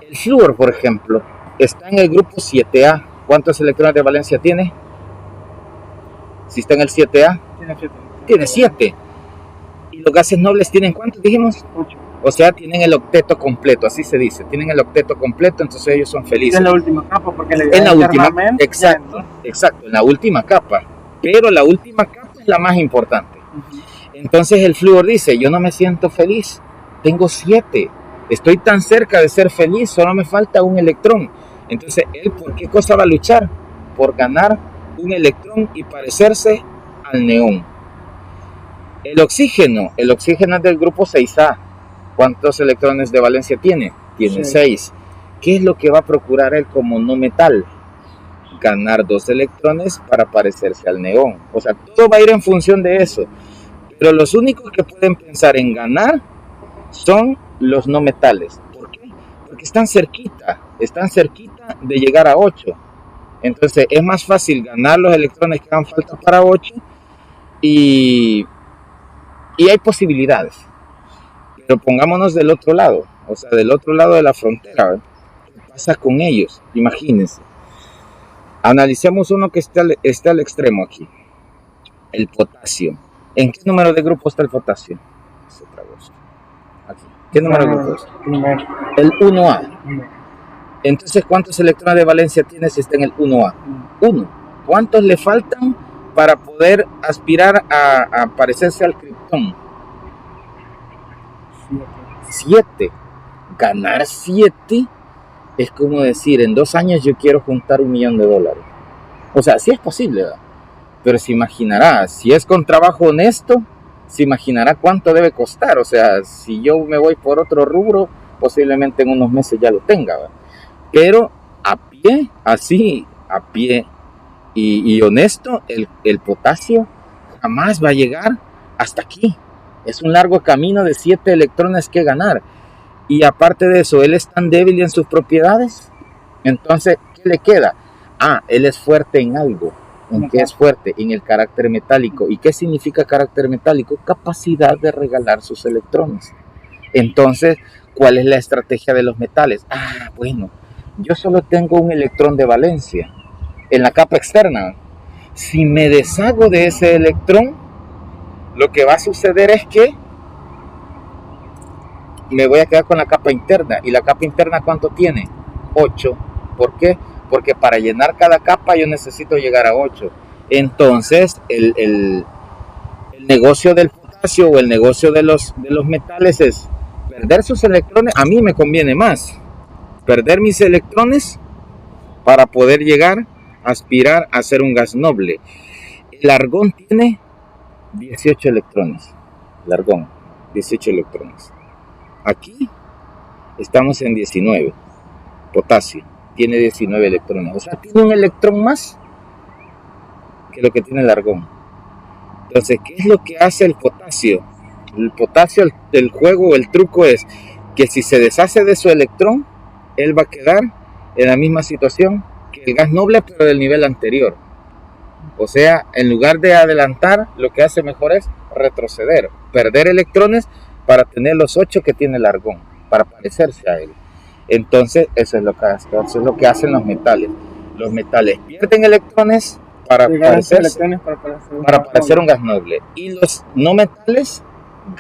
El flúor, por ejemplo, está en el grupo 7A. ¿Cuántos electrones de valencia tiene? Si está en el 7A, tiene 7. ¿Y los gases nobles tienen cuántos, dijimos? 8. O sea, tienen el octeto completo, así se dice. Tienen el octeto completo, entonces ellos son felices. En la última capa, porque le en la última, exacto, en la última capa. Pero la última capa es la más importante. Entonces el flúor dice, yo no me siento feliz, tengo 7. Estoy tan cerca de ser feliz, solo me falta un electrón. Entonces, ¿él por qué cosa va a luchar? Por ganar un electrón y parecerse al neón. El oxígeno es del grupo 6A. ¿Cuántos electrones de valencia tiene? Tiene 6. ¿Qué es lo que va a procurar él como no metal? Ganar 2 electrones para parecerse al neón. O sea, todo va a ir en función de eso. Pero los únicos que pueden pensar en ganar son los no metales. ¿Por qué? Porque están cerquita de llegar a 8. Entonces es más fácil ganar los electrones que hagan falta para 8 y hay posibilidades. Pero pongámonos del otro lado, o sea, del otro lado de la frontera. ¿Qué pasa con ellos? Imagínense. Analicemos uno que está al extremo aquí. El potasio. ¿En qué número de grupo está el potasio? Aquí. ¿Qué número de grupo es? El 1A. Entonces, ¿cuántos electrones de valencia tiene si está en el 1A? 1. ¿Cuántos le faltan para poder aspirar a parecerse al criptón? 7. Ganar 7 es como decir, en 2 años yo quiero juntar $1 millón. O sea, sí es posible, ¿verdad? Pero se imaginará, si es con trabajo honesto, se imaginará cuánto debe costar. O sea, si yo me voy por otro rubro, posiblemente en unos meses ya lo tenga, ¿verdad? Pero a pie, así, a pie y honesto, el potasio jamás va a llegar hasta aquí. Es un largo camino de 7 electrones que ganar. Y aparte de eso, él es tan débil en sus propiedades. Entonces, ¿qué le queda? Él es fuerte en algo. ¿En qué es fuerte? En el carácter metálico. ¿Y qué significa carácter metálico? Capacidad de regalar sus electrones. Entonces, ¿cuál es la estrategia de los metales? Bueno, yo solo tengo un electrón de valencia en la capa externa. Si me deshago de ese electrón, lo que va a suceder es que me voy a quedar con la capa interna. ¿Y la capa interna cuánto tiene? 8. ¿Por qué? Porque para llenar cada capa yo necesito llegar a 8. Entonces, el negocio del potasio o el negocio de los metales es perder sus electrones. A mí me conviene más perder mis electrones para poder llegar a aspirar a ser un gas noble. El argón tiene 18 electrones. El argón, 18 electrones. Aquí estamos en 19. Potasio tiene 19 electrones. O sea, tiene un electrón más que lo que tiene el argón. Entonces, ¿qué es lo que hace el potasio? El potasio, el juego, el truco es que si se deshace de su electrón, él va a quedar en la misma situación que el gas noble, pero del nivel anterior. O sea, en lugar de adelantar, lo que hace mejor es retroceder, perder electrones para tener los 8 que tiene el argón, para parecerse a él. Entonces, eso es lo que hacen los metales. Los metales pierden electrones para parecer un gas noble. Y los no metales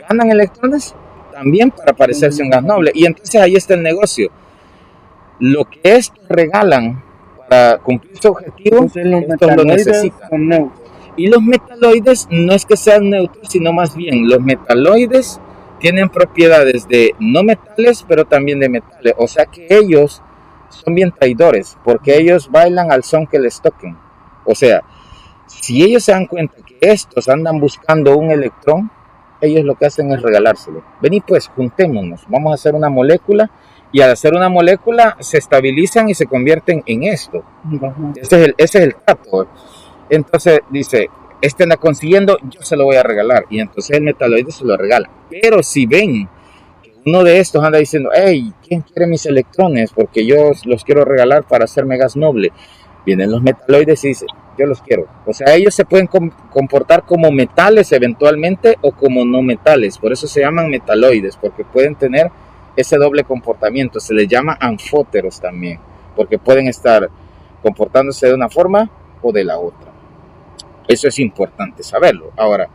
ganan electrones también para parecerse un gas noble. Y entonces ahí está el negocio. Lo que estos regalan para cumplir su objetivo, estos lo necesitan. Y los metaloides no es que sean neutros, sino más bien los metaloides tienen propiedades de no metales, pero también de metales. O sea que ellos son bien traidores, porque ellos bailan al son que les toquen. O sea, si ellos se dan cuenta que estos andan buscando un electrón, ellos lo que hacen es regalárselo. Vení pues, juntémonos, vamos a hacer una molécula, y al hacer una molécula se estabilizan y se convierten en esto. Ese es el trato. Entonces dice, este anda consiguiendo, yo se lo voy a regalar. Y entonces el metaloide se lo regala. Pero si ven que uno de estos anda diciendo, hey, ¿quién quiere mis electrones? Porque yo los quiero regalar para hacerme gas noble. Vienen los metaloides y dicen, yo los quiero. O sea, ellos se pueden comportar como metales eventualmente o como no metales. Por eso se llaman metaloides, porque pueden tener ese doble comportamiento. Se les llama anfóteros también, porque pueden estar comportándose de una forma o de la otra. Eso es importante saberlo. Ahora,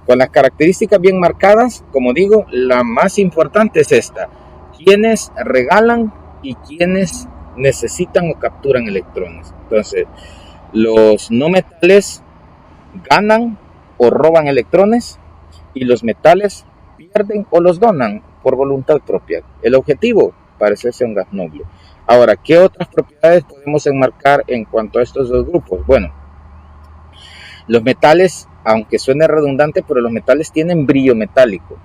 con las características bien marcadas, como digo, la más importante es esta: quienes regalan y quienes necesitan o capturan electrones. Entonces, los no metales ganan o roban electrones, y los metales pierden o los donan por voluntad propia. El objetivo, parecerse a un gas noble. Ahora, ¿qué otras propiedades podemos enmarcar en cuanto a estos dos grupos? Bueno, los metales, aunque suene redundante, pero los metales tienen brillo metálico.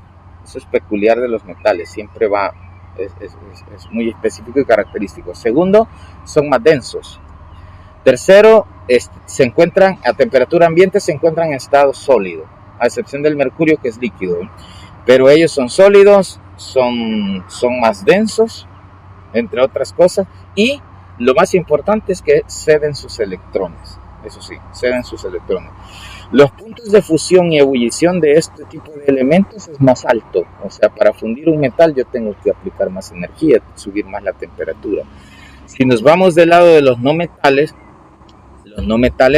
Eso es peculiar de los metales, siempre va, es muy específico y característico. Segundo, son más densos. Tercero, se encuentran a temperatura ambiente, se encuentran en estado sólido, a excepción del mercurio, que es líquido. Pero ellos son sólidos, son más densos, entre otras cosas, y lo más importante es que ceden sus electrones. Eso sí, ceden sus electrones. Los puntos de fusión y ebullición de este tipo de elementos es más alto. O sea, para fundir un metal yo tengo que aplicar más energía, subir más la temperatura. Si nos vamos del lado de los no metales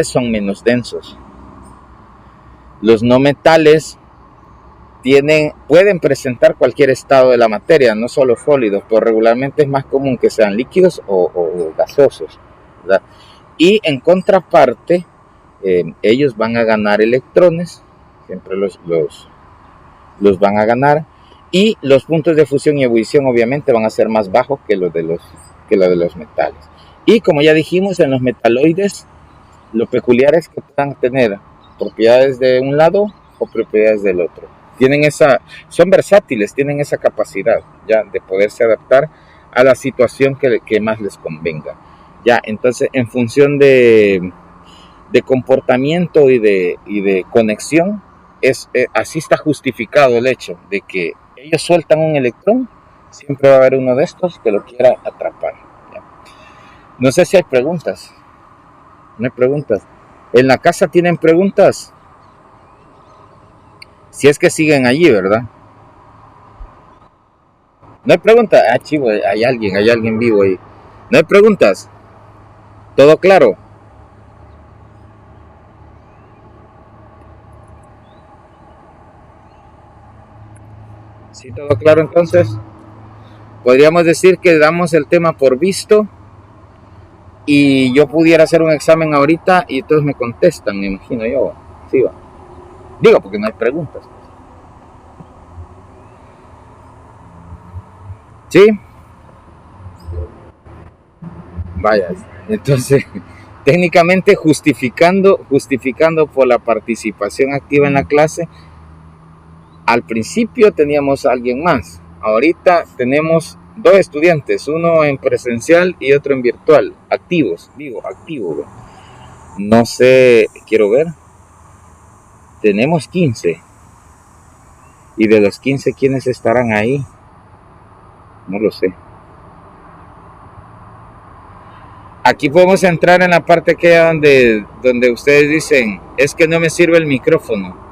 son menos densos. Los no metales pueden presentar cualquier estado de la materia, no solo sólidos, pero regularmente es más común que sean líquidos o gaseosos, ¿verdad? Y en contraparte, ellos van a ganar electrones, siempre los van a ganar, y los puntos de fusión y ebullición obviamente van a ser más bajos que los de los metales. Y como ya dijimos, en los metaloides, lo peculiar es que puedan tener propiedades de un lado o propiedades del otro. Son versátiles, tienen esa capacidad ya de poderse adaptar a la situación que más les convenga. Ya, entonces, en función de comportamiento y de conexión, así está justificado el hecho de que ellos sueltan un electrón, siempre va a haber uno de estos que lo quiera atrapar. ¿Ya? No sé si hay preguntas. No hay preguntas. En la casa tienen preguntas. Si es que siguen allí, ¿verdad? No hay preguntas. Ah, chivo, hay alguien vivo ahí. No hay preguntas. ¿Todo claro? Sí, todo claro entonces. Podríamos decir que damos el tema por visto, y yo pudiera hacer un examen ahorita y todos me contestan, me imagino yo. Sí, va. Digo, porque no hay preguntas. ¿Sí? Vaya, entonces, técnicamente justificando por la participación activa en la clase, al principio teníamos a alguien más. Ahorita tenemos 2 estudiantes, uno en presencial y otro en virtual, activos, activo. No sé, quiero ver. Tenemos 15. Y de los 15, ¿quiénes estarán ahí? No lo sé. Aquí podemos entrar en la parte que donde ustedes dicen, es que no me sirve el micrófono.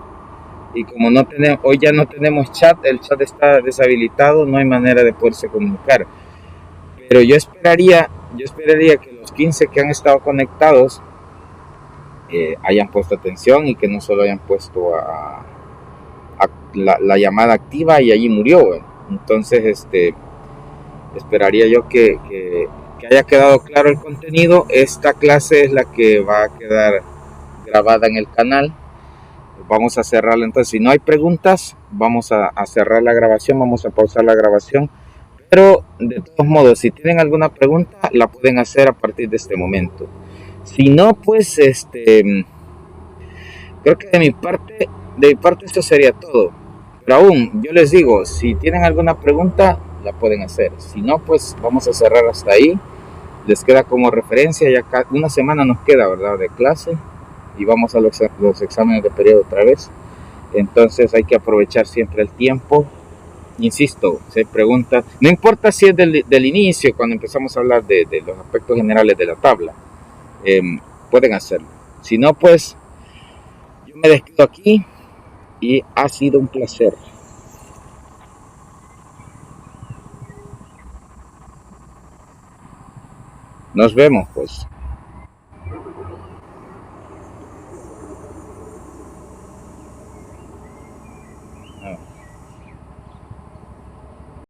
Y como hoy ya no tenemos chat, el chat está deshabilitado, no hay manera de poderse comunicar. Pero yo esperaría que los 15 que han estado conectados hayan puesto atención, y que no solo hayan puesto a la llamada activa y allí murió. Entonces, esperaría yo que haya quedado claro el contenido. Esta clase es la que va a quedar grabada en el canal. Vamos a cerrarla entonces. Si no hay preguntas, vamos a cerrar la grabación, vamos a pausar la grabación. Pero de todos modos, si tienen alguna pregunta, la pueden hacer a partir de este momento. Si no, pues creo que de mi parte esto sería todo. Pero aún, yo les digo, si tienen alguna pregunta, la pueden hacer. Si no, pues vamos a cerrar hasta ahí. Les queda como referencia, ya una semana nos queda, ¿verdad?, de clase. Y vamos a los exámenes de periodo otra vez. Entonces hay que aprovechar siempre el tiempo. Insisto, si hay preguntas, no importa si es del inicio, cuando empezamos a hablar de los aspectos generales de la tabla, pueden hacerlo. Si no, pues yo me despido aquí y ha sido un placer. Nos vemos, pues. Ah.